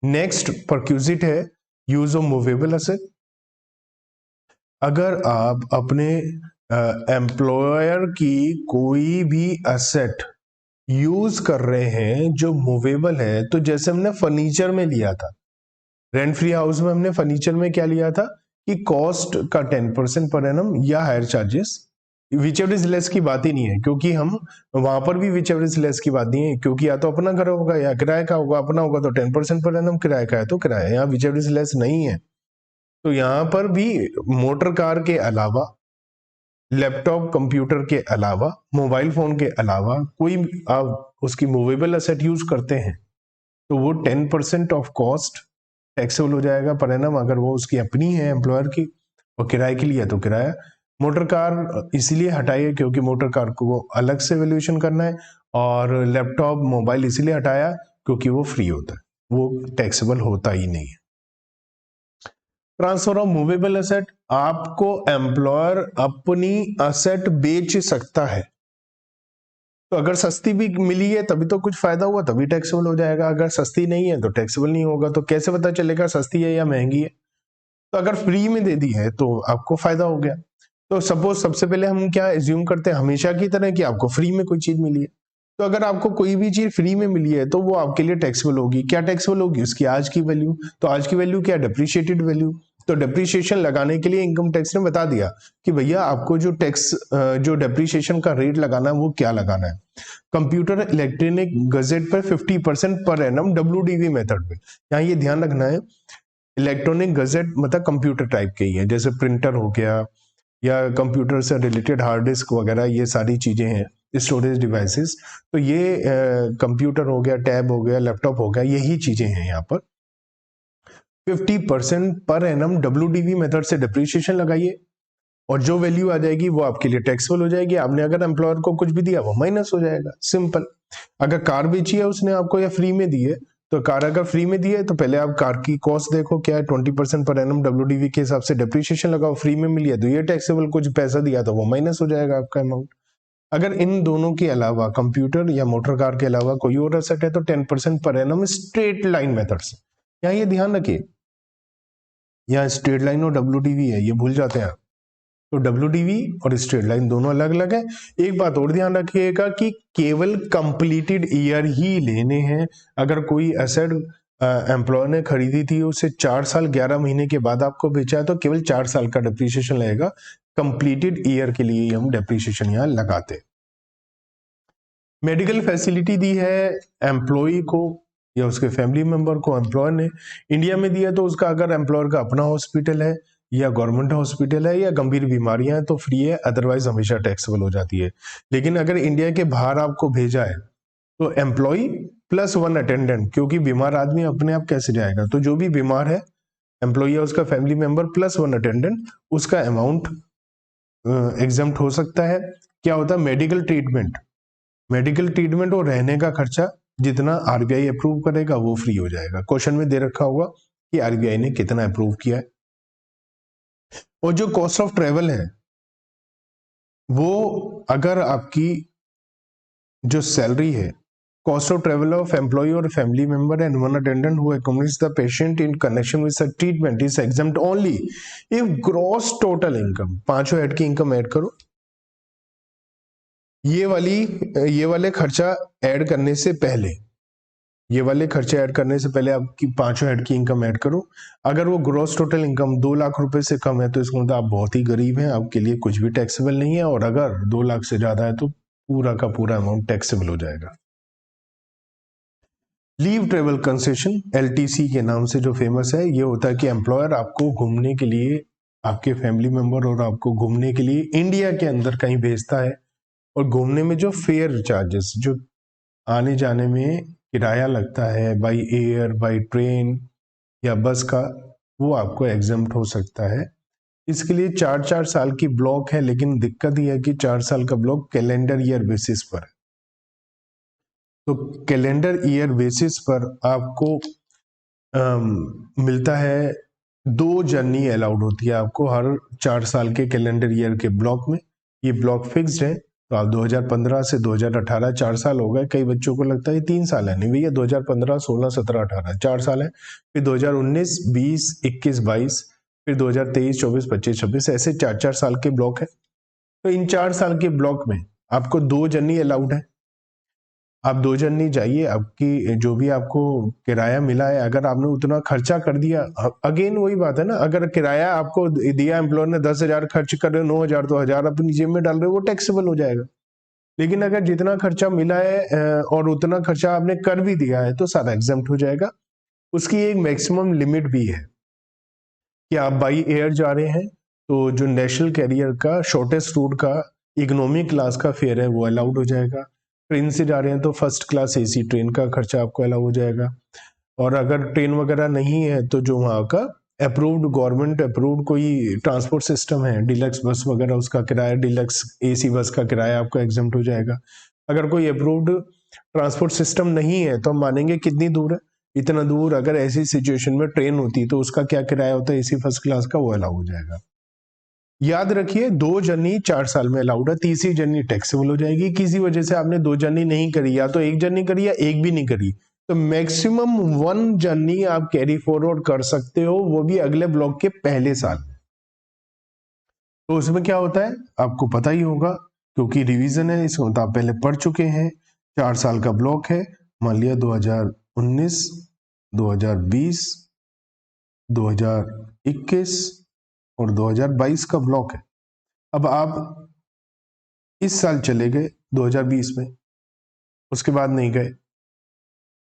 नेक्स्ट परक्यूजिट है यूज ऑफ मूवेबल असेट। अगर आप अपने एम्प्लॉयर की कोई भी असेट यूज कर रहे हैं जो मूवेबल है, तो जैसे हमने फर्नीचर में लिया था, रेंट फ्री हाउस में हमने फर्नीचर में क्या लिया था कि कॉस्ट का 10% पर एनम या higher charges, which ever is less की बात ही नहीं है, क्योंकि हम वहां पर भी विच एवर इज लेस की बात नहीं है, क्योंकि या तो अपना घर होगा या किराए का होगा। अपना होगा तो 10% पर एनम, किराए का है तो किराया, यहाँ विच एवर इज लेस नहीं है। तो यहाँ पर भी मोटर कार के अलावा, लैपटॉप कंप्यूटर के अलावा, मोबाइल फोन के अलावा कोई आप उसकी मूवेबल असेट यूज करते हैं तो वो 10% ऑफ कॉस्ट टैक्सेबल हो जाएगा पर एनम, अगर वो उसकी अपनी है एम्प्लॉयर की, और किराए के लिए तो किराया। मोटर कार इसलिए हटाई है क्योंकि मोटर कार को अलग से वैल्यूएशन करना है, और लैपटॉप मोबाइल इसीलिए हटाया क्योंकि वो फ्री होता है, वो टैक्सेबल होता ही नहीं है। ट्रांसफर ऑफ मूवेबल असेट, आपको एम्प्लॉयर अपनी असेट बेच सकता है, तो अगर सस्ती भी मिली है तभी तो कुछ फायदा हुआ, तभी टैक्सेबल हो जाएगा। अगर सस्ती नहीं है तो टैक्सेबल नहीं होगा। तो कैसे पता चलेगा सस्ती है या महंगी है? तो अगर फ्री में दे दी है तो आपको फायदा हो गया। तो सपोज सबसे पहले हम क्या एज्यूम करते हैं हमेशा की तरह कि आपको फ्री में कोई चीज मिली है, तो अगर आपको कोई भी चीज फ्री में मिली है तो वो आपके लिए टैक्सेबल होगी। क्या टैक्सेबल होगी? उसकी आज की वैल्यू। तो आज की वैल्यू क्या? Depreciated value. तो डिप्रिशिएशन लगाने के लिए इनकम टैक्स ने बता दिया कि भैया आपको जो डिप्रिशिएशन का रेट लगाना है वो क्या लगाना है। कंप्यूटर इलेक्ट्रॉनिक गजेट पर 50% पर एनम WDV मेथड पे। यहाँ ये ध्यान रखना है, इलेक्ट्रॉनिक गजेट मतलब कंप्यूटर टाइप के ही है, जैसे प्रिंटर हो गया या कंप्यूटर से रिलेटेड हार्ड डिस्क वगैरह, ये सारी चीजें हैं, स्टोरेज डिवाइसेस। तो ये कंप्यूटर हो गया, टैब हो गया, लैपटॉप हो गया, यही चीजें हैं। यहाँ पर 50% पर एनम WDV मेथड से डिप्रिशिएशन लगाइए, और जो वैल्यू आ जाएगी वो आपके लिए टैक्सेबल हो जाएगी। आपने अगर एम्प्लॉयर को कुछ भी दिया वो माइनस हो जाएगा, सिंपल। अगर कार बेची है उसने आपको या फ्री में दी है, तो कार अगर फ्री में दी है तो पहले आप कार की कॉस्ट देखो क्या है, 20% पर एनम WDV के हिसाब से डिप्रिशिएशन लगाओ। फ्री में मिली है तो ये टैक्सेबल, कुछ पैसा दिया तो वो माइनस हो जाएगा आपका अमाउंट। अगर इन दोनों के अलावा, कंप्यूटर या मोटर कार के अलावा कोई और एसेट है तो 10% per annum straight line method से। यहाँ ये ध्यान रखिए, यहाँ स्ट्रेट लाइन और WDV है, ये भूल जाते हैं आप। तो WDV और स्ट्रेट लाइन दोनों अलग अलग है। एक बात और ध्यान रखिएगा कि केवल कंप्लीटेड ईयर ही लेने हैं। अगर कोई एसेट एम्प्लॉयर ने खरीदी थी, उसे 4 साल 11 महीने के बाद आपको बेचा है, तो केवल 4 साल का डिप्रिसिएशन लगेगा। कंप्लीटेड ईयर के लिए हम डिप्रिसिएशन यहाँ लगाते हैं। मेडिकल फैसिलिटी दी है एम्प्लॉय को या उसके फैमिली मेंबर को एम्प्लॉयर ने, इंडिया में दिया तो उसका अगर एम्प्लॉयर का अपना हॉस्पिटल है या गवर्नमेंट हॉस्पिटल है या गंभीर बीमारियां हैं तो फ्री है, अदरवाइज हमेशा टैक्सेबल हो जाती है। लेकिन अगर इंडिया के बाहर आपको भेजा है तो एम्प्लॉय प्लस 1 अटेंडेंट, क्योंकि बीमार आदमी अपने आप कैसे जाएगा, तो जो भी बीमार है एम्प्लॉय या उसका फैमिली मेंबर प्लस 1 अटेंडेंट, उसका अमाउंट एग्जम्प्ट हो सकता है। क्या होता है, मेडिकल ट्रीटमेंट और रहने का खर्चा जितना RBI अप्रूव करेगा वो फ्री हो जाएगा। क्वेश्चन में दे रखा होगा कि RBI ने कितना अप्रूव किया है। और जो कॉस्ट ऑफ ट्रेवल है वो, अगर आपकी जो सैलरी है, cost of travel of employ और family member and 1 attendant who accompanies the patient in connection with such treatment is exempt only if gross total income, पांचों हेड की इनकम ऐड करो, ये वाले खर्चा ऐड करने से पहले, ये वाले खर्चे ऐड करने से पहले आपकी पांचों हेड की इनकम ऐड करो। अगर वो ग्रॉस टोटल इनकम 2 लाख रुपए से कम है तो इसका मतलब आप बहुत ही गरीब हैं, आपके लिए कुछ भी टैक्सेबल नहीं है। और अगर 2 लाख से ज्यादा है तो पूरा का पूरा अमाउंट टैक्सेबल हो जाएगा। लीव ट्रेवल कंसेशन LTC के नाम से जो फेमस है, ये होता है कि एम्प्लॉयर आपको घूमने के लिए, आपके फैमिली मेंबर और आपको घूमने के लिए इंडिया के अंदर कहीं भेजता है, और घूमने में जो फेयर चार्जेस, जो आने जाने में किराया लगता है बाय एयर, बाय ट्रेन या बस का, वो आपको एग्जम्प्ट हो सकता है। इसके लिए 4-4 साल की ब्लॉक है, लेकिन दिक्कत यह है कि 4 साल का ब्लॉक कैलेंडर ईयर बेसिस पर है। तो कैलेंडर ईयर बेसिस पर आपको मिलता है 2 जर्नी अलाउड होती है आपको हर 4 साल के कैलेंडर ईयर के ब्लॉक में। ये ब्लॉक फिक्स्ड है, तो आप 2015 से 2018 4 साल हो गए। कई बच्चों को लगता है 3 साल है, नहीं भैया, 2015, 16, 17, 18 4 साल है। फिर 2019, 20, 21, 22, फिर 2023, 24, 25, 26, ऐसे 4-4 साल के ब्लॉक है। तो इन 4 साल के ब्लॉक में आपको 2 जर्नी अलाउड है। आप 2 जर्नी जाइए, आपकी जो भी आपको किराया मिला है, अगर आपने उतना खर्चा कर दिया, अगेन वही बात है ना, अगर किराया आपको दिया एम्प्लॉयर ने 10,000 खर्च कर रहे हो, 9,000 तो 1,000 अपनी जेब में डाल रहे हो, वो टैक्सेबल हो जाएगा। लेकिन अगर जितना खर्चा मिला है और उतना खर्चा आपने कर भी दिया है तो सारा एग्जम्प्ट हो जाएगा। उसकी एक मैक्सिमम लिमिट भी है कि आप बाई एयर जा रहे हैं तो जो नेशनल कैरियर का शॉर्टेस्ट रूट का इकोनॉमी क्लास का फेयर है वो अलाउड हो जाएगा। ट्रेन से जा रहे हैं तो फर्स्ट क्लास AC ट्रेन का खर्चा आपको अलाउ हो जाएगा। और अगर ट्रेन वगैरह नहीं है तो जो वहाँ का अप्रूव्ड, गवर्नमेंट अप्रूव्ड कोई ट्रांसपोर्ट सिस्टम है, डिलक्स बस वगैरह, उसका किराया, डिलक्स AC बस का किराया आपको एग्जम्प्ट हो जाएगा। अगर कोई अप्रूव्ड ट्रांसपोर्ट सिस्टम नहीं है तो हम मानेंगे कितनी दूर है, इतना दूर अगर ऐसी सिचुएशन में ट्रेन होती तो उसका क्या किराया होता है AC फर्स्ट क्लास का, वो अलाउ हो जाएगा। याद रखिए 2 जर्नी 4 साल में अलाउड है, तीसरी जर्नी टैक्सेबल हो जाएगी। किसी वजह से आपने 2 जर्नी नहीं करी, या तो 1 जर्नी करी या 1 भी नहीं करी, तो मैक्सिमम 1 जर्नी आप कैरी फॉरवर्ड कर सकते हो, वो भी अगले ब्लॉक के पहले साल। तो उसमें क्या होता है आपको पता ही होगा, क्योंकि रिवीजन है, इसको तो आप पहले पढ़ चुके हैं। 4 साल का ब्लॉक है, मान लिया 2019, 2020, 2021 और 2022 का ब्लॉक है। अब आप इस साल चले गए 2020 में, उसके बाद नहीं गए,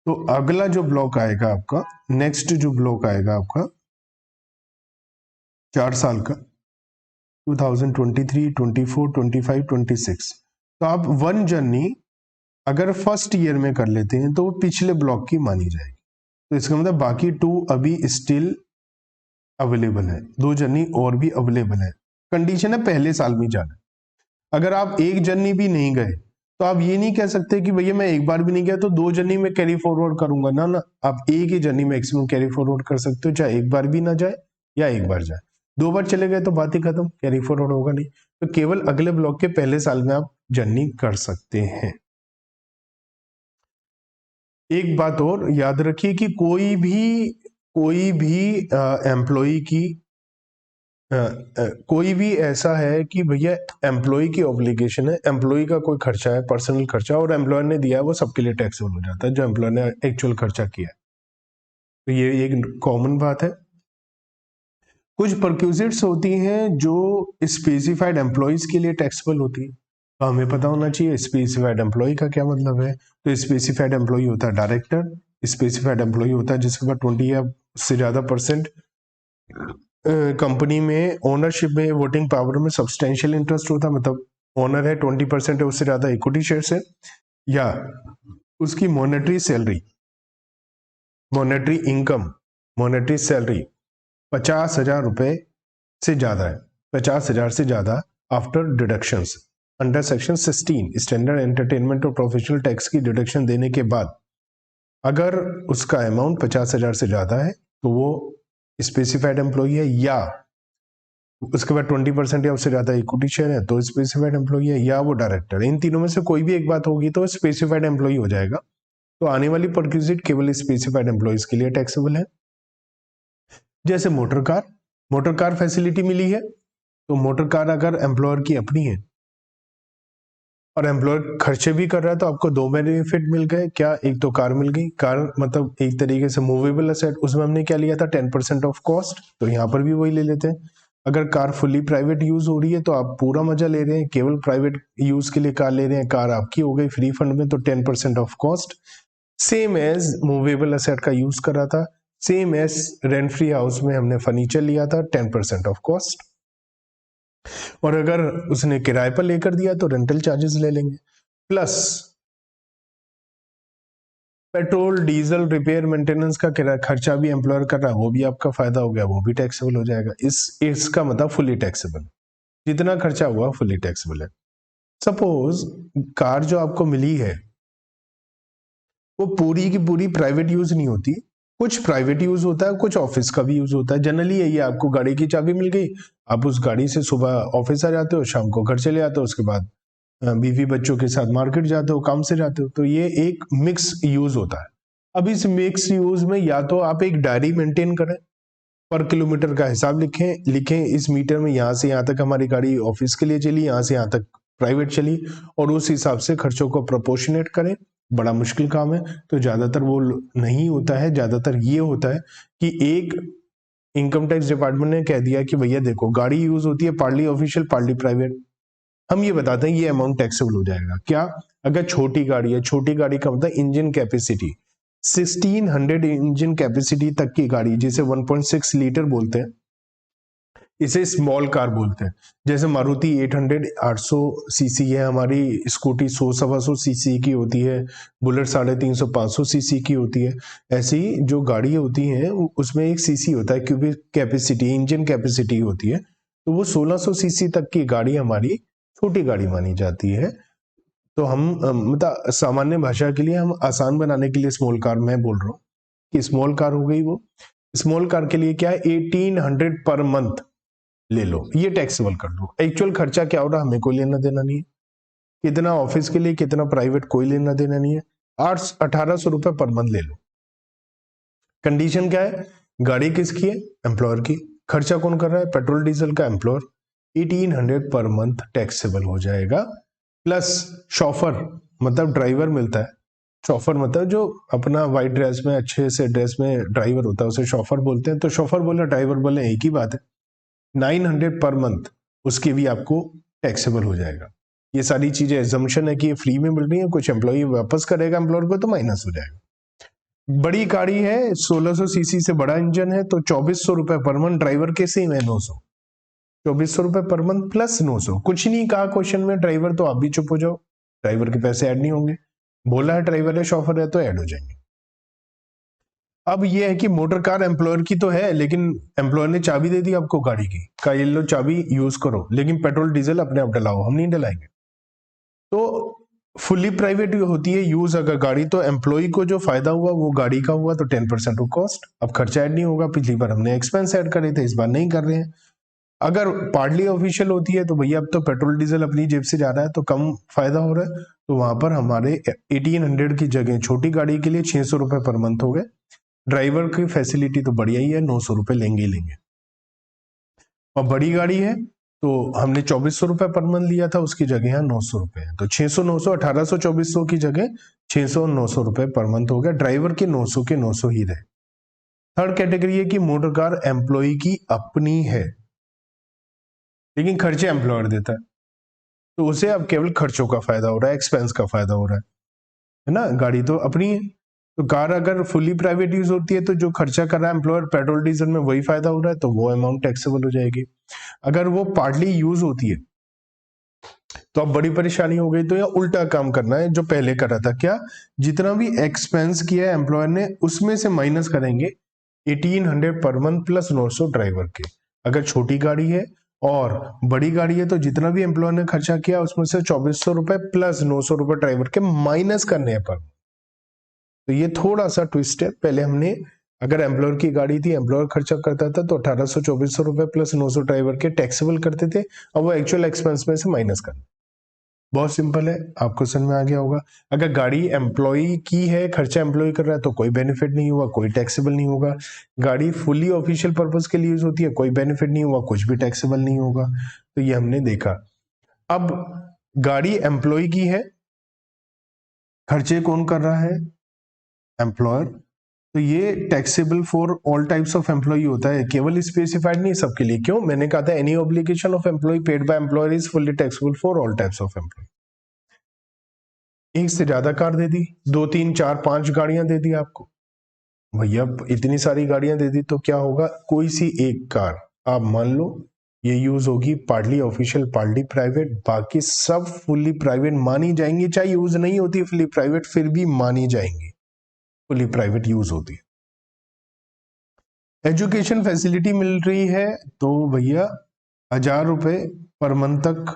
तो अगला जो ब्लॉक आएगा आपका, नेक्स्ट जो ब्लॉक आएगा आपका 4 साल का, 2023, 24, 25, 26, तो आप 1 जर्नी अगर फर्स्ट ईयर में कर लेते हैं तो वो पिछले ब्लॉक की मानी जाएगी। तो इसका मतलब बाकी 2 अभी स्टिल अवेलेबल है, 2 जर्नी और भी अवेलेबल है। कंडीशन है पहले साल में जाना। अगर आप 1 जर्नी भी नहीं गए तो आप ये नहीं कह सकते कि भैया मैं एक बार भी नहीं गया तो 2 जर्नी में कैरी फॉरवर्ड करूंगा, ना ना, आप एक ही जर्नी मैक्सिमम कैरी फॉरवर्ड कर सकते हो, चाहे एक बार भी ना जाए या एक बार जाए। 2 बार चले गए तो बात ही खत्म, कैरी फॉरवर्ड होगा नहीं। तो केवल अगले ब्लॉक के पहले साल में आप जर्नी कर सकते हैं। एक बात और याद रखिए कि कोई भी एम्प्लॉय की कोई भी ऐसा है कि भैया एम्प्लॉय की ऑब्लिगेशन है, एम्प्लॉय का कोई खर्चा है, पर्सनल खर्चा, और एम्प्लॉयर ने दिया है, वो सबके लिए टैक्सेबल हो जाता है जो एम्प्लॉयर ने एक्चुअल खर्चा किया है। तो ये एक कॉमन बात है। कुछ परक्यूजिट्स होती हैं जो स्पेसिफाइड एम्प्लॉयज के लिए टैक्सेबल होती है, तो हमें पता होना चाहिए स्पेसिफाइड एम्प्लॉय का क्या मतलब है। तो स्पेसिफाइड एम्प्लॉय होता है डायरेक्टर, स्पेसिफाइड एम्प्लॉय होता है जिसके पास 20 या से ज्यादा % कंपनी में ओनरशिप में, वोटिंग पावर में सब्सटेंशियल इंटरेस्ट होता है, मतलब ओनर है, 20% है उससे ज्यादा इक्विटी शेयर है, या उसकी monetary salary, monetary income, monetary salary 50,000 रुपए से ज्यादा है, 50,000 से ज्यादा after deductions under section 16 standard entertainment और प्रोफेशनल टैक्स की डिडक्शन देने के बाद अगर उसका अमाउंट 50,000 से ज्यादा है तो वो स्पेसिफाइड एम्प्लॉई है, या उसके बाद 20% या उससे ज्यादा इक्विटी शेयर है तो स्पेसिफाइड एम्प्लॉई है, या वो डायरेक्टर। इन तीनों में से कोई भी एक बात होगी तो स्पेसिफाइड एम्प्लॉई हो जाएगा। तो आने वाली परक्यूजिट केवल स्पेसिफाइड एम्प्लॉइज के लिए टैक्सेबल है। जैसे मोटर कार फैसिलिटी मिली है, तो मोटर कार अगर एम्प्लॉयर की अपनी है और एम्प्लॉयर खर्चे भी कर रहा है तो आपको दो बेनिफिट मिल गए। क्या? एक तो कार मिल गई, कार मतलब एक तरीके से मूवेबल असेट, उसमें हमने क्या लिया था 10% ऑफ कॉस्ट, तो यहाँ पर भी वही ले लेते हैं। अगर कार फुली प्राइवेट यूज हो रही है तो आप पूरा मजा ले रहे हैं, केवल प्राइवेट यूज के लिए कार ले रहे हैं, कार आपकी हो गई फ्री फंड में, तो 10% of cost. Same as movable asset का यूज कर रहा था, same as rent free house में हमने फर्नीचर लिया था, 10% ऑफ कॉस्ट। और अगर उसने किराए पर लेकर दिया तो रेंटल चार्जेस ले लेंगे, plus petrol diesel repair maintenance का खर्चा भी एम्प्लॉयर कर रहा है, वो भी आपका फायदा हो गया, वो भी टैक्सेबल हो जाएगा। इसका मतलब फुली टैक्सेबल, जितना खर्चा हुआ फुली टैक्सेबल है। सपोज कार जो आपको मिली है वो पूरी की पूरी प्राइवेट यूज नहीं होती, कुछ प्राइवेट यूज होता है, कुछ ऑफिस का भी यूज होता है। जनरली यही है, आपको गाड़ी की चाबी मिल गई, आप उस गाड़ी से सुबह ऑफिस आ जाते हो, शाम को घर चले आते हो, उसके बाद बीवी बच्चों के साथ मार्केट जाते हो, काम से जाते हो, तो ये एक मिक्स यूज होता है। अब इस मिक्स यूज में या तो आप एक डायरी मेंटेन करें, पर किलोमीटर का हिसाब लिखें इस मीटर में यहाँ से यहाँ तक हमारी गाड़ी ऑफिस के लिए चली, यहाँ से यहाँ तक प्राइवेट चली, और उस हिसाब से खर्चों को प्रोपोर्शनेट करें। बड़ा मुश्किल काम है, तो ज्यादातर वो नहीं होता है। ज्यादातर ये होता है कि एक इनकम टैक्स डिपार्टमेंट ने कह दिया कि भैया देखो गाड़ी यूज होती है पार्टली ऑफिशियल पार्टली प्राइवेट, हम ये बताते हैं ये अमाउंट टैक्सेबल हो जाएगा। क्या? अगर छोटी गाड़ी है, छोटी गाड़ी का मतलब इंजन कैपेसिटी 1600 इंजन कैपेसिटी तक की गाड़ी, जिसे 1.6 लीटर बोलते हैं, इसे स्मॉल कार बोलते हैं। जैसे मारुति 800 800 सीसी है, हमारी स्कूटी 100-125 सीसी की होती है, बुलेट 350 500 सीसी की होती है। ऐसी जो गाड़ी होती हैं उसमें एक सीसी होता है, क्यूबिक कैपेसिटी, इंजन कैपेसिटी होती है, तो वो 1600 सीसी तक की गाड़ी हमारी छोटी गाड़ी मानी जाती है। तो हम मतलब सामान्य भाषा के लिए, हम आसान बनाने के लिए स्मॉल कार मैं बोल रहा हूँ कि स्मॉल कार हो गई। वो स्मॉल कार के लिए क्या है, 1800 पर मंथ ले लो, ये टैक्सेबल कर दो। एक्चुअल खर्चा क्या हो रहा हमें कोई लेना देना नहीं है, कितना ऑफिस के लिए कितना प्राइवेट कोई लेना देना नहीं है, 1800 रुपए पर मंथ ले लो। कंडीशन क्या है, गाड़ी किसकी है, एम्प्लॉयर की, खर्चा कौन कर रहा है, पेट्रोल डीजल का एम्प्लॉयर, 1800 पर मंथ टैक्सेबल हो जाएगा। प्लस शॉफर मतलब ड्राइवर मिलता है, शॉफर मतलब जो अपना व्हाइट ड्रेस में अच्छे से ड्रेस में ड्राइवर होता है उसे शॉफर बोलते हैं। तो शॉफर बोले ड्राइवर बोले एक ही बात है, 900 पर मंथ उसकी भी आपको टैक्सेबल हो जाएगा। ये सारी चीजें एजम्पशन है कि ये फ्री में मिल रही है, कुछ एम्प्लॉय वापस करेगा एम्प्लॉयर को तो माइनस हो जाएगा। बड़ी गाड़ी है, 1600 सीसी से बड़ा इंजन है, तो 2400 रुपए पर मंथ, ड्राइवर के सेम है 900, 2400 रुपए पर मंथ प्लस 900। कुछ नहीं कहा क्वेश्चन में ड्राइवर, तो आप भी चुप हो जाओ, ड्राइवर के पैसे ऐड नहीं होंगे। बोला है ड्राइवर है शॉफर है तो ऐड हो जाएंगे। अब ये है कि मोटर कार एम्प्लॉयर की तो है, लेकिन एम्प्लॉयर ने चाबी दे दी आपको गाड़ी की, का ये लो चाबी यूज करो, लेकिन पेट्रोल डीजल अपने आप डलाओ, हम नहीं डलाएंगे। तो फुली प्राइवेट होती है यूज अगर गाड़ी, तो एम्प्लॉय को जो फायदा हुआ वो गाड़ी का हुआ, तो 10% ऑफ कॉस्ट, अब खर्चा ऐड नहीं होगा। पिछली बार हमने एक्सपेंस ऐड करे थे, इस बार नहीं कर रहे हैं। अगर पार्टली ऑफिशियल होती है तो भैया अब तो पेट्रोल डीजल अपनी जेब से जा रहा है तो कम फायदा हो रहा है, तो वहां पर हमारे 1800 की जगह छोटी गाड़ी के लिए 600 रुपए पर मंथ हो गए। ड्राइवर की फैसिलिटी तो बढ़िया ही है, 900 रुपए लेंगे ही लेंगे। और बड़ी गाड़ी है तो हमने 2400 रुपए पर मंथ लिया था, उसकी जगह यहाँ 900 रुपए है, तो 600 900 1800 2400 की जगह 600 900 रुपए पर मंथ हो गया। ड्राइवर के 900 के 900 ही रहे। थर्ड कैटेगरी है कि मोटर कार एम्प्लॉय की अपनी है लेकिन खर्चे एम्प्लॉयर देता है, तो उसे अब केवल खर्चों का फायदा हो रहा है, एक्सपेंस का फायदा हो रहा है ना। गाड़ी तो अपनी है, तो कार अगर फुली प्राइवेट यूज होती है तो जो खर्चा कर रहा है एम्प्लॉयर पेट्रोल डीजल में वही फायदा हो रहा है, तो वो अमाउंट टैक्सेबल हो जाएगी। अगर वो पार्टली यूज होती है तो अब बड़ी परेशानी हो गई, तो या उल्टा काम करना है जो पहले कर रहा था। क्या, जितना भी एक्सपेंस किया है एम्प्लॉयर ने उसमें से माइनस करेंगे 1800 पर मंथ प्लस 900 ड्राइवर के। अगर छोटी गाड़ी है और बड़ी गाड़ी है तो जितना भी एम्प्लॉयर ने खर्चा किया उसमें से 2400 रुपए प्लस 900 रुपए ड्राइवर के माइनस करने हैं पर। तो ये थोड़ा सा ट्विस्ट है। पहले हमने अगर एम्प्लॉयर की गाड़ी थी, एम्प्लॉयर खर्चा करता था तो 1800 2400 रुपए प्लस 900 ड्राइवर के टैक्सेबल करते थे, अब वो एक्चुअल एक्सपेंस में से माइनस करना। बहुत सिंपल है, आपको समझ में आ गया होगा। अगर गाड़ी एम्प्लॉय की है, खर्चा एम्प्लॉय कर रहा है तो कोई बेनिफिट नहीं हुआ, कोई टैक्सेबल नहीं होगा। गाड़ी फुली ऑफिशियल पर्पस के लिए यूज होती है, कोई बेनिफिट नहीं हुआ, कुछ भी टैक्सेबल नहीं होगा। तो ये हमने देखा। अब गाड़ी एम्प्लॉय की है, खर्चे कौन कर रहा है, एम्प्लॉयर, तो ये taxable for all types of employee होता है, केवल स्पेसिफाइड नहीं सबके लिए। क्यों, मैंने कहा था any obligation of employee paid by employer is fully taxable for all types of employee. एक से ज्यादा कार दे दी, 2 3 4 5 गाड़ियां दे दी आपको, भैया इतनी सारी गाड़ियां दे दी तो क्या होगा, कोई सी एक कार आप मान लो ये यूज होगी पार्टली ऑफिशियल पार्टली प्राइवेट, बाकी सब फुल्ली प्राइवेट मानी जाएंगी। चाहे यूज नहीं होती फुल्ली प्राइवेट फिर भी मानी जाएंगी, फुल्ली प्राइवेट यूज होती है। एजुकेशन फैसिलिटी मिल रही है तो भैया 1000 रुपए पर मंथ तक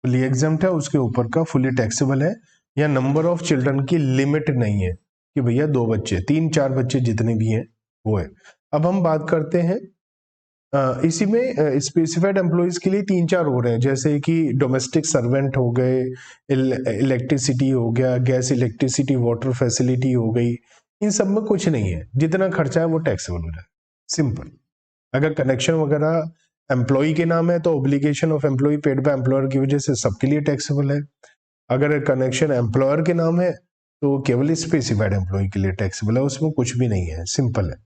फुली एग्जाम्प्ट है, उसके ऊपर का फुली टैक्सेबल है। या नंबर ऑफ चिल्ड्रन की लिमिट नहीं है कि भैया 2 बच्चे 3 4 बच्चे जितने भी हैं वो है। अब हम बात करते हैं इसी में स्पेसिफाइड एम्प्लॉयज के लिए 3 4 हो रहे हैं, जैसे कि डोमेस्टिक सर्वेंट हो गए, इलेक्ट्रिसिटी हो गया, गैस इलेक्ट्रिसिटी वाटर फैसिलिटी हो गई। इन सब में कुछ नहीं है, जितना खर्चा है वो टैक्सेबल हो रहा है, सिंपल। अगर कनेक्शन वगैरह एम्प्लॉय के नाम है तो obligation of employee paid by employer की वजह से सबके लिए टैक्सेबल है। अगर कनेक्शन एम्प्लॉयर के नाम है तो केवल स्पेसिफाइड एम्प्लॉय के लिए टैक्सेबल है, उसमें कुछ भी नहीं है, सिंपल है।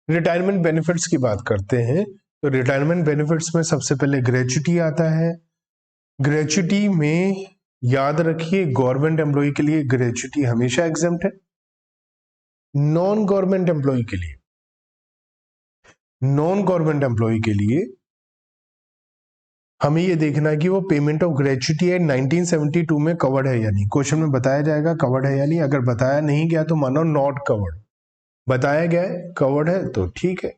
रिटायरमेंट बेनिफिट्स की बात करते हैं तो रिटायरमेंट बेनिफिट्स में सबसे पहले ग्रेच्युटी आता है। ग्रेच्युटी में याद रखिए गवर्नमेंट एम्प्लॉय के लिए ग्रेच्युटी हमेशा एग्जेम्प्ट है। नॉन गवर्नमेंट एम्प्लॉय के लिए, नॉन गवर्नमेंट एम्प्लॉय के लिए हमें ये देखना है कि वो पेमेंट ऑफ ग्रेच्युटी एट 1972 में कवर्ड है या नहीं। क्वेश्चन में बताया जाएगा कवर्ड है या नहीं, अगर बताया नहीं गया तो मानो नॉट कवर्ड, बताया गया है कवर्ड है तो ठीक है।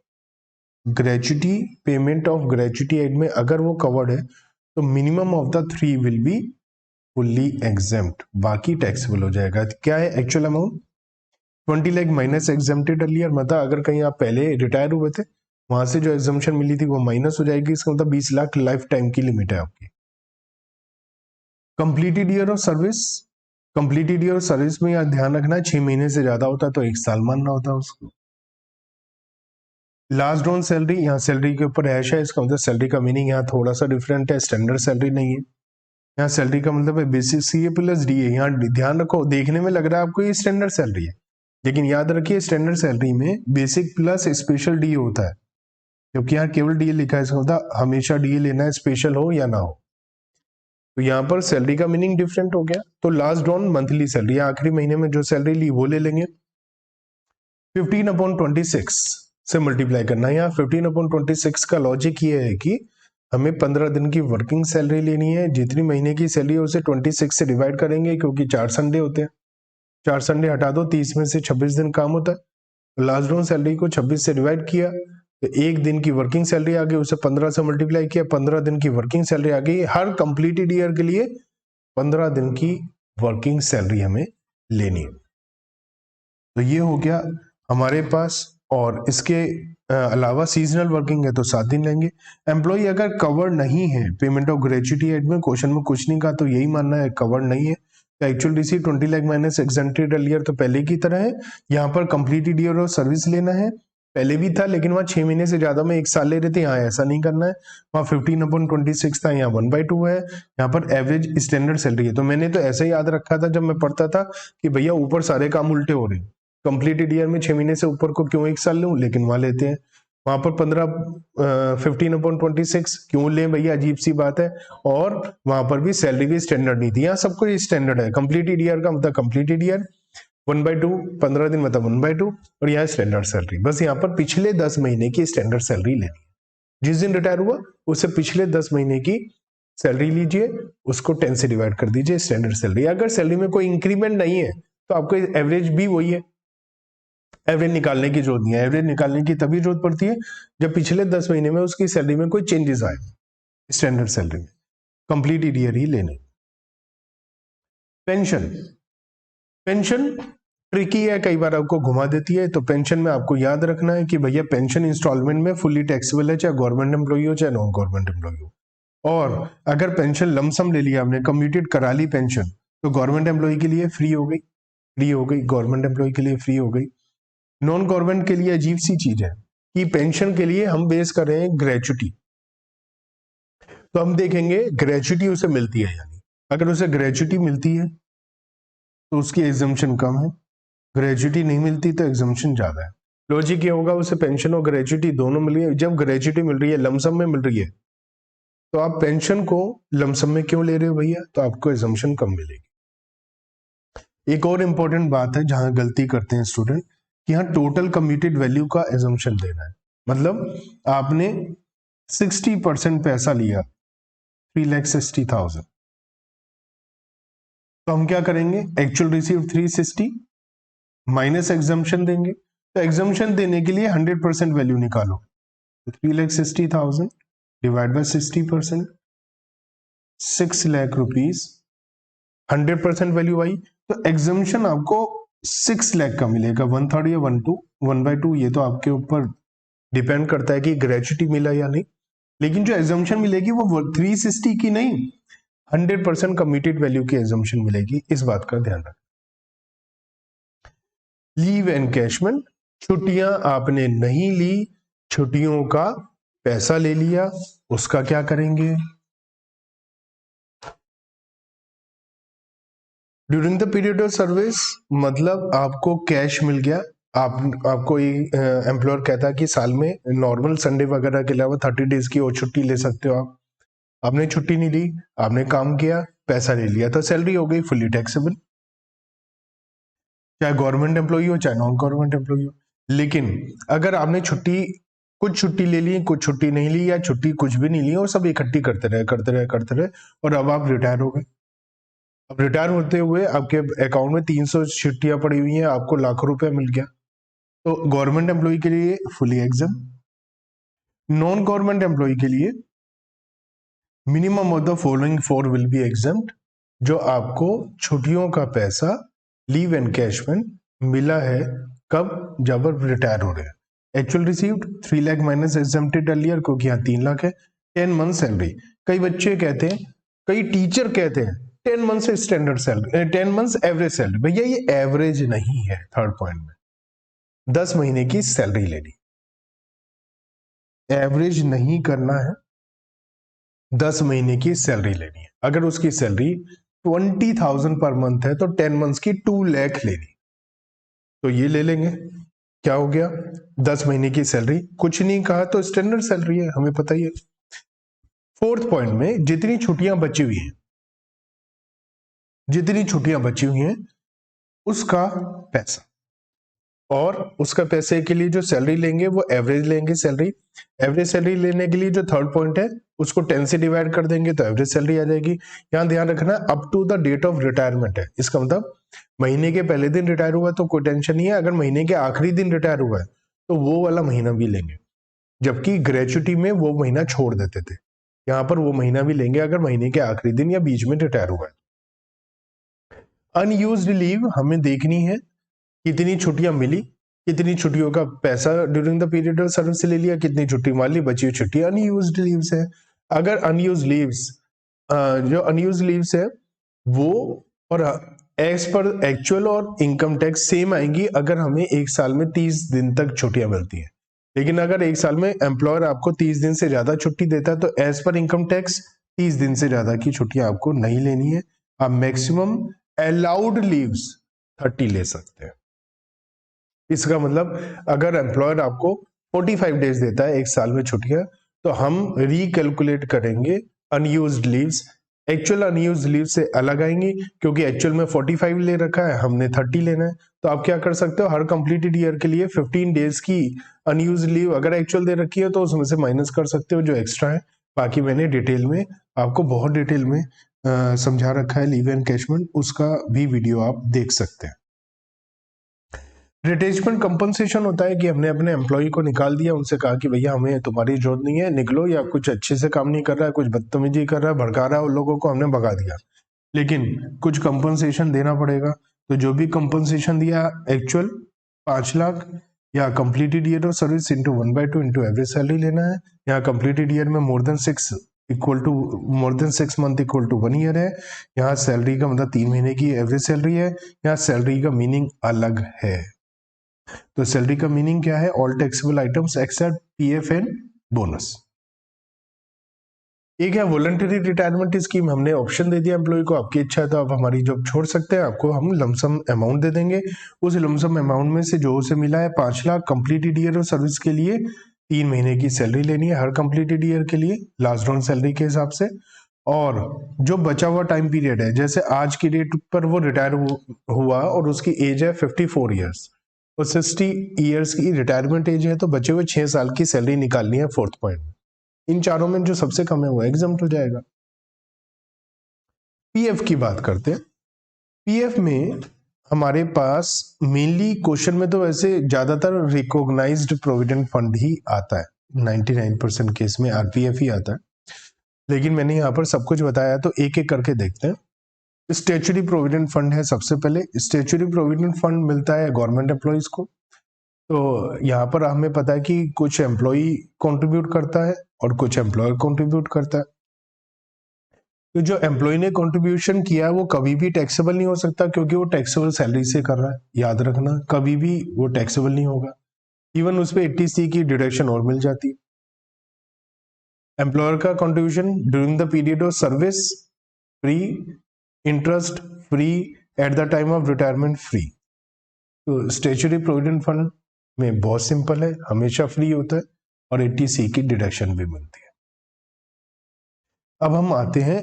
Gratuity, payment of gratuity act में अगर वो कवर्ड है तो minimum of the 3 will be fully exempt, बाकी टैक्सेबल हो जाएगा। क्या है actual amount, 20 lakh minus exempted earlier, मतलब अगर कहीं आप पहले रिटायर हुए थे वहां से जो एग्जम्पशन मिली थी वो माइनस हो जाएगी, इसका मतलब 20 लाख लाइफ टाइम की लिमिट है आपकी। Completed year of service, completed year of service में यहाँ ध्यान रखना 6 महीने से ज्यादा होता है तो 1 साल मानना होता है उसको। लास्ट ड्रॉन सैलरी, यहाँ सैलरी के ऊपर हैश है, इसका मतलब सैलरी का मीनिंग यहाँ थोड़ा सा डिफरेंट है, स्टैंडर्ड सैलरी नहीं है। यहाँ सैलरी का मतलब है बेसिक सीए प्लस डीए। यहाँ ध्यान रखो, देखने में लग रहा है आपको ये स्टैंडर्ड सैलरी है, लेकिन याद रखिए स्टैंडर्ड सैलरी में बेसिक प्लस स्पेशल डीए होता है, क्योंकि यहाँ केवल डीए लिखा है, इसका मतलब हमेशा डीए लेना है, स्पेशल हो या ना हो। तो यहाँ पर सैलरी का मीनिंग डिफरेंट हो गया। तो लास्ट ड्रॉन मंथली सैलरी, आखिरी महीने में जो सैलरी ली वो ले लेंगे। 15/26 से मल्टीप्लाई करना है। यहाँ 15/26 का लॉजिक ये है कि हमें 15 दिन की वर्किंग सैलरी लेनी है, जितनी महीने की सैलरी है उसे 26 से डिवाइड करेंगे, क्योंकि 4 संडे होते हैं, 4 संडे हटा दो, 30 में से 26 दिन काम होता है। लास्ट ड्रॉन सैलरी को 26 से डिवाइड किया तो 1 दिन की वर्किंग सैलरी आ गई, उसे 15 से मल्टीप्लाई किया, 15 दिन की वर्किंग सैलरी आ गई। हर कंप्लीटेड ईयर के लिए 15 दिन की वर्किंग सैलरी हमें लेनी है। तो ये हो गया हमारे पास। और इसके अलावा सीजनल वर्किंग है तो 7 दिन लेंगे। एम्प्लॉय अगर कवर नहीं है पेमेंट ऑफ ग्रेच्युटी एड में, क्वेश्चन में कुछ नहीं कहा तो यही मानना है कवर नहीं है। तो actual receive 20 lakh minus exempted earlier तो पहले की तरह है, यहाँ पर कंप्लीटेड ईयर ऑफ सर्विस लेना है पहले भी था, लेकिन वहाँ 6 महीने से ज्यादा में 1 साल ले रहे थे, यहाँ ऐसा नहीं करना है। वहाँ 15/26 था, यहाँ 1/2 है। यहाँ पर एवरेज स्टैंडर्ड सैलरी है। तो मैंने तो ऐसा ही याद रखा था जब मैं पढ़ता था कि भैया ऊपर सारे काम उल्टे हो रहे हैं, कंप्लीटेड ईयर में 6 महीने से ऊपर को क्यों 1 साल लूं, लेकिन वहां लेते हैं। वहां पर 15/26 क्यों ले भैया, अजीब सी बात है। और वहां पर भी सैलरी भी स्टैंडर्ड नहीं थी, यहाँ सब कुछ स्टैंडर्ड है। कंप्लीटेड ईयर का मतलब कंप्लीटेड ईयर, 1/2 15 दिन मतलब 1/2, और यहाँ स्टैंडर्ड सैलरी। बस यहाँ पर पिछले 10 महीने की स्टैंडर्ड सैलरी लेनी है। जिस दिन रिटायर हुआ उससे पिछले 10 महीने की सैलरी लीजिए, उसको 10 से डिवाइड कर दीजिए, स्टैंडर्ड सैलरी। अगर सैलरी में कोई इंक्रीमेंट नहीं है तो आपको एवरेज भी वही है, एवरेज निकालने की जरूरत नहीं है। एवरेज निकालने की तभी जरूरत पड़ती है जब पिछले 10 महीने में उसकी सैलरी में कोई चेंजेस आए स्टैंडर्ड सैलरी में। कंप्लीट ईयर ही लेने। पेंशन, पेंशन ट्रिकी है, कई बार आपको घुमा देती है। तो पेंशन में आपको याद रखना है कि भैया पेंशन इंस्टॉलमेंट में फुली टैक्सेबल है, चाहे गवर्नमेंट एम्प्लॉई हो चाहे नॉन गवर्नमेंट एम्प्लॉई हो। और अगर पेंशन लमसम ले लिया आपने, कम्यूटेड करा ली पेंशन, तो गवर्नमेंट एम्प्लॉई के लिए फ्री हो गई, फ्री हो गई, गवर्नमेंट एम्प्लॉई के लिए फ्री हो गई। नॉन गवर्नमेंट के लिए अजीब सी चीज है कि पेंशन के लिए हम बेस कर रहे हैं ग्रेचुटी। तो हम देखेंगे ग्रेचुटी उसे मिलती है, यानी अगर उसे ग्रेचुटी मिलती है तो उसकी एग्जम्पशन कम है, ग्रेचुटी नहीं मिलती तो एग्जम्पशन ज्यादा है। लॉजिक ये होगा उसे पेंशन और ग्रेचुटी दोनों मिल रही है। जब ग्रेचुटी मिल रही है, लमसम में मिल रही है, तो आप पेंशन को लमसम में क्यों ले रहे हो भैया, तो आपको एग्जम्पशन कम मिलेगी। एक और इंपॉर्टेंट बात है जहां गलती करते हैं स्टूडेंट, कि यहाँ टोटल कम्यूटेड वैल्यू का एजम्पशन देना है। मतलब आपने 60% पैसा लिया, 3,60,000, तो हम क्या करेंगे, एक्चुअल रिसीव 360 माइनस एग्जम्पशन देंगे। तो एग्जम्पशन देने के लिए 100% वैल्यू निकालो, तो 3,60,000 divide by 60%, 6 lakh rupees. 100% value आई तो एग्जम्पशन आपको 6 लाख का मिलेगा। 1/3 या 1/2, ये तो आपके ऊपर डिपेंड करता है कि ग्रेचुटी मिला या नहीं। लेकिन जो एग्जम्पशन मिलेगी वो 360 की नहीं, 100% कमिटेड वैल्यू की एग्जम्पशन मिलेगी, इस बात का ध्यान रखें। लीव एनकैशमेंट, छुट्टियां आपने नहीं ली, छुट्टियों का पैसा ले लिया, उसका क्या करेंगे। During the period of service मतलब आपको कैश मिल गया, आपको एम्प्लॉयर कहता है कि साल में नॉर्मल संडे वगैरह के अलावा 30 डेज की और छुट्टी ले सकते हो आप। आपने छुट्टी नहीं ली, आपने काम किया, पैसा ले लिया, तो सैलरी हो गई फुली टैक्सेबल, चाहे गवर्नमेंट एम्प्लॉई हो चाहे नॉन गवर्नमेंट एम्प्लॉई हो। लेकिन अगर आपने कुछ छुट्टी ले ली, कुछ छुट्टी नहीं ली, या छुट्टी कुछ भी नहीं ली और सब इकट्ठी करते रहे और अब आप रिटायर हो गए। अब रिटायर होते हुए आपके अकाउंट में 300 छुट्टियां पड़ी हुई हैं, आपको लाखों रुपया मिल गया, तो गवर्नमेंट एम्प्लॉई के लिए फुली एग्जम। नॉन गवर्नमेंट एम्प्लॉई के लिए minimum of the following 4 will be exempt, जो आपको छुट्टियों का पैसा लीव एनकैशमेंट मिला है, कब, जब आप रिटायर हो रहे हैं। Actual received 3 lakh minus exempted earlier, क्योंकि यहाँ 3 लाख है। 10 मंथ सैलरी, कई बच्चे कहते हैं, कई टीचर कहते हैं 10 month standard salary, 10 month average salary. भैया ये एवरेज नहीं है। थर्ड पॉइंट में 10 महीने की सैलरी लेनी, एवरेज नहीं करना है, 10 महीने की सैलरी लेनी है। अगर उसकी सैलरी 20,000 पर मंथ है तो 10 मंथ्स की 2 लाख लेनी, तो ये ले लेंगे। क्या हो गया, 10 महीने की सैलरी, कुछ नहीं कहा तो स्टैंडर्ड सैलरी है, हमें पता ही है। फोर्थ पॉइंट में जितनी छुट्टियां बची हुई हैं, जितनी छुट्टियां बची हुई हैं उसका पैसा, और उसका पैसे के लिए जो सैलरी लेंगे वो एवरेज लेंगे सैलरी। एवरेज सैलरी लेने के लिए जो थर्ड पॉइंट है उसको 10 से डिवाइड कर देंगे तो एवरेज सैलरी आ जाएगी। यहां ध्यान रखना up to the date of retirement है, इसका मतलब महीने के पहले दिन रिटायर हुआ तो कोई टेंशन नहीं है, अगर महीने के आखिरी दिन रिटायर हुआ है तो वो वाला महीना भी लेंगे, जबकि ग्रेचुटी में वो महीना छोड़ देते थे, यहाँ पर वो महीना भी लेंगे अगर महीने के आखिरी दिन या बीच में रिटायर हुआ है। अनयूज्ड लीव हमें देखनी है, कितनी छुट्टियां मिली, कितनी छुट्टियों का पैसा during the period of service से ले लिया, कितनी छुट्टी मान ली, बची हुई छुट्टी अनयूज्ड लीव्स है। अगर अनयूज्ड लीव्स जो अनयूज्ड लीव्स है वो और एज पर एक्चुअल और इनकम टैक्स सेम आएंगी अगर हमें एक साल में 30 दिन तक छुट्टियां मिलती हैं। लेकिन अगर एक साल में एम्प्लॉयर आपको 30 दिन से ज्यादा छुट्टी देता है तो एज पर इनकम टैक्स 30 दिन से ज्यादा की छुट्टियां आपको नहीं लेनी है। आप मैक्सिमम अलाउड लीव्स 30 ले सकते हैं। इसका मतलब अगर एम्प्लॉयर आपको 45 डेज देता है एक साल में छुट्टियां, तो हम रिकैलकुलेट करेंगे unused leaves, actual unused leave से अलग आएंगी, क्योंकि एक्चुअल में 45 ले रखा है, हमने 30 लेना है। तो आप क्या कर सकते हो, हर कंप्लीटेड ईयर के लिए 15 डेज की अनयूज्ड लीव अगर एक्चुअल दे रखी है तो उसमें से माइनस कर सकते हो जो एक्स्ट्रा है। बाकी मैंने डिटेल में आपको बहुत डिटेल में समझा रखा है लीव एनकैशमेंट, उसका भी वीडियो आप देख सकते हैं। रिटेचमेंट कंपनसेशन होता है कि हमने अपने एम्प्लॉय को निकाल दिया, उनसे कहा कि भैया हमें तुम्हारी जरूरत नहीं है, निकलो, या कुछ अच्छे से काम नहीं कर रहा है, कुछ बदतमीजी कर रहा है, भड़का रहा है, उन लोगों को हमने भगा दिया, लेकिन कुछ कंपनसेशन देना पड़ेगा। तो जो भी कंपनसेशन दिया एक्चुअल 5 लाख या completed year of service into 1/2 into average salary लेना है। यहाँ कंप्लीटेड ईयर में more than 6 month equal to 1 year है। यहाँ सैलरी का मतलब 3 महीने की एवरेज सैलरी है। यहाँ सैलरी का मीनिंग अलग है। तो सैलरी का मीनिंग क्या है, all taxable items except PF and bonus. एक है वॉलंटरी रिटायरमेंट स्कीम, हमने ऑप्शन दे दिया एम्प्लॉय को, आपकी इच्छा है तो आप हमारी जॉब छोड़ सकते हैं, आपको हम लमसम अमाउंट दे देंगे। उस लमसम अमाउंट में से जो उसे मिला है 5 lakh completed year of service के लिए 3 महीने की सैलरी लेनी है हर कंप्लीटेड ईयर के लिए लास्ट ऑन सैलरी के हिसाब से। और जो बचा हुआ टाइम पीरियड है, जैसे आज की डेट पर वो रिटायर हुआ और उसकी एज है 54 ईयर्स और 60 ईयर्स की रिटायरमेंट एज है, तो बचे हुए 6 साल की सैलरी निकालनी है 4th पॉइंट में। इन चारों में जो सबसे कम है वो एग्जम्प्ट हो जाएगा। पीएफ की बात करते हैं। पीएफ में हमारे पास मेनली क्वेश्चन में तो वैसे ज्यादातर रिकॉग्नाइज्ड प्रोविडेंट फंड ही आता है, 99% केस में आरपीएफ ही आता है, लेकिन मैंने यहाँ पर सब कुछ बताया तो एक एक करके देखते हैं। स्टैट्यूटरी प्रोविडेंट फंड है सबसे पहले। स्टैट्यूटरी प्रोविडेंट फंड मिलता है गवर्नमेंट एम्प्लॉइज को। तो यहाँ पर हमें पता है कि कुछ एम्प्लॉय कंट्रीब्यूट करता है और कुछ एम्प्लॉयर कंट्रीब्यूट करता है। तो जो एम्प्लॉय ने कंट्रीब्यूशन किया है वो कभी भी टैक्सेबल नहीं हो सकता, क्योंकि वो टैक्सेबल सैलरी से कर रहा है, याद रखना, कभी भी वो टैक्सेबल नहीं होगा। इवन उस पर 80C की डिडक्शन और मिल जाती है। एम्प्लॉयर का contribution during the period of service free, interest free, at the time of retirement free. तो स्टैट्यूटरी प्रोविडेंट फंड में बहुत सिंपल है, हमेशा फ्री होता है और 80C की डिडक्शन भी मिलती है। अब हम आते हैं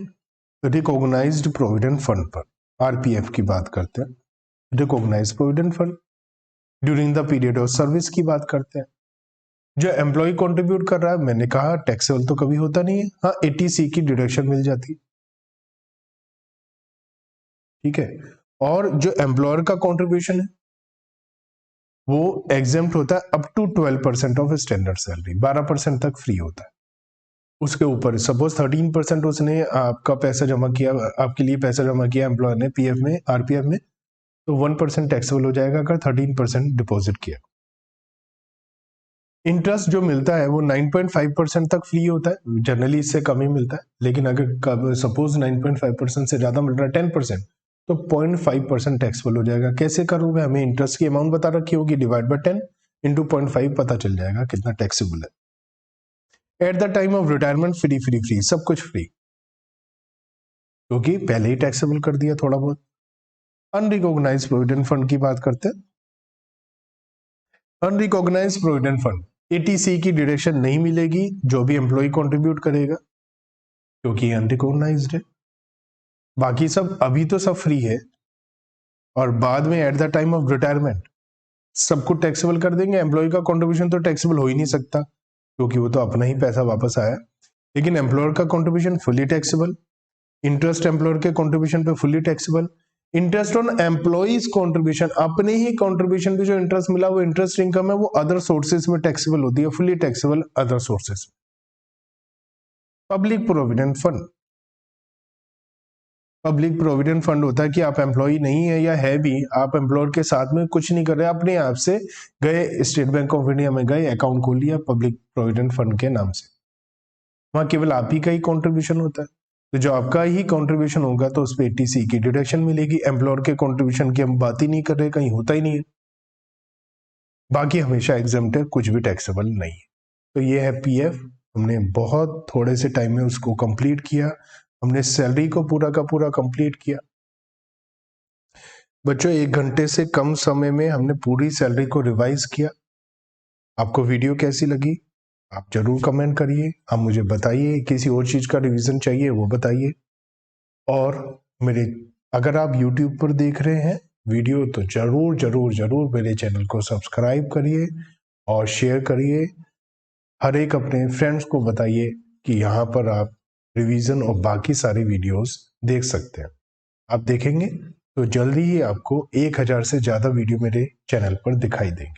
रिकॉग्नाइज्ड प्रोविडेंट फंड पर, आरपीएफ की बात करते हैं। Recognised provident fund during the period of service की बात करते हैं। जो एम्प्लॉय कंट्रीब्यूट कर रहा है, मैंने कहा टैक्सेबल तो कभी होता नहीं है, हाँ 80C की डिडक्शन मिल जाती है, ठीक है। और जो एम्प्लॉयर का कंट्रीब्यूशन है वो एग्जेम्प्ट होता है up to 12% of standard salary, 12% तक फ्री होता है। उसके ऊपर सपोज 13% उसने आपका पैसा जमा किया, आपके लिए पैसा जमा किया एम्प्लॉयर ने पीएफ में, आरपीएफ में, तो 1% टैक्सेबल हो जाएगा अगर 13% डिपॉजिट किया। इंटरेस्ट जो मिलता है वो 9.5% तक फ्री होता है, जनरली इससे कम ही मिलता है, लेकिन अगर सपोज 9.5% से ज्यादा मिल रहा है 10%, तो 0.5% टैक्सेबल हो जाएगा। कैसे करोगे, हमें इंटरेस्ट की अमाउंट बता रखी होगी, डिवाइड बाय 10 इंटू 0.5 पता चल जाएगा कितना टैक्सेबल है। At the time of retirement free free free, सब कुछ फ्री, क्योंकि पहले ही टैक्सेबल कर दिया थोड़ा बहुत। अनरिकॉग्नाइज्ड प्रोविडेंट फंड की बात करते हैं। अनरिकॉग्नाइज्ड प्रोविडेंट फंड 80C की डिडक्शन नहीं मिलेगी जो भी एम्प्लॉय कंट्रीब्यूट करेगा, क्योंकि अनरिकॉग्नाइज्ड है। बाकी सब अभी तो सब फ्री है, और बाद में at the time of retirement सबको टैक्सेबल कर देंगे। एम्प्लॉय का कंट्रीब्यूशन तो टैक्सेबल हो ही नहीं सकता, क्योंकि वो तो अपना ही पैसा वापस आया, लेकिन एम्प्लॉयर का contribution fully taxable. Interest employer के कंट्रीब्यूशन पे fully taxable. Interest on employees contribution, अपने ही कंट्रीब्यूशन पे जो इंटरेस्ट मिला वो इंटरेस्ट इनकम है, वो अदर सोर्सेज में टैक्सेबल होती है, fully taxable other sources. Public provident fund, public provident fund होता है कि आप एम्प्लॉय नहीं है, या है भी, आप एम्प्लॉयर के साथ में कुछ नहीं कर रहे, अपने आप से गए स्टेट बैंक ऑफ इंडिया में गए, अकाउंट खोल लिया पब्लिक प्रोविडेंट फंड के नाम से, वहां केवल आप ही का ही कॉन्ट्रीब्यूशन होता है। तो जो आपका ही कंट्रीब्यूशन होगा तो उस पर 80C की डिडक्शन मिलेगी। एम्प्लॉयर के कंट्रीब्यूशन की हम बात ही नहीं कर रहे, कहीं होता ही नहीं है। बाकी हमेशा एग्जाम्प्ट है, कुछ भी टैक्सेबल नहीं है। तो ये है पीएफ, हमने बहुत थोड़े से टाइम में उसको कंप्लीट किया। हमने सैलरी को पूरा का पूरा कंप्लीट किया। बच्चों 1 घंटे से कम समय में हमने पूरी सैलरी को रिवाइज किया। आपको वीडियो कैसी लगी आप जरूर कमेंट करिए, आप मुझे बताइए, किसी और चीज का रिवीजन चाहिए वो बताइए। और मेरे अगर आप YouTube पर देख रहे हैं वीडियो तो जरूर जरूर जरूर मेरे चैनल को सब्सक्राइब करिए और शेयर करिए। हर एक अपने फ्रेंड्स को बताइए कि यहाँ पर आप रिवीजन और बाकी सारी वीडियोस देख सकते हैं। आप देखेंगे तो जल्दी ही आपको 1000 से ज़्यादा वीडियो मेरे चैनल पर दिखाई देंगे।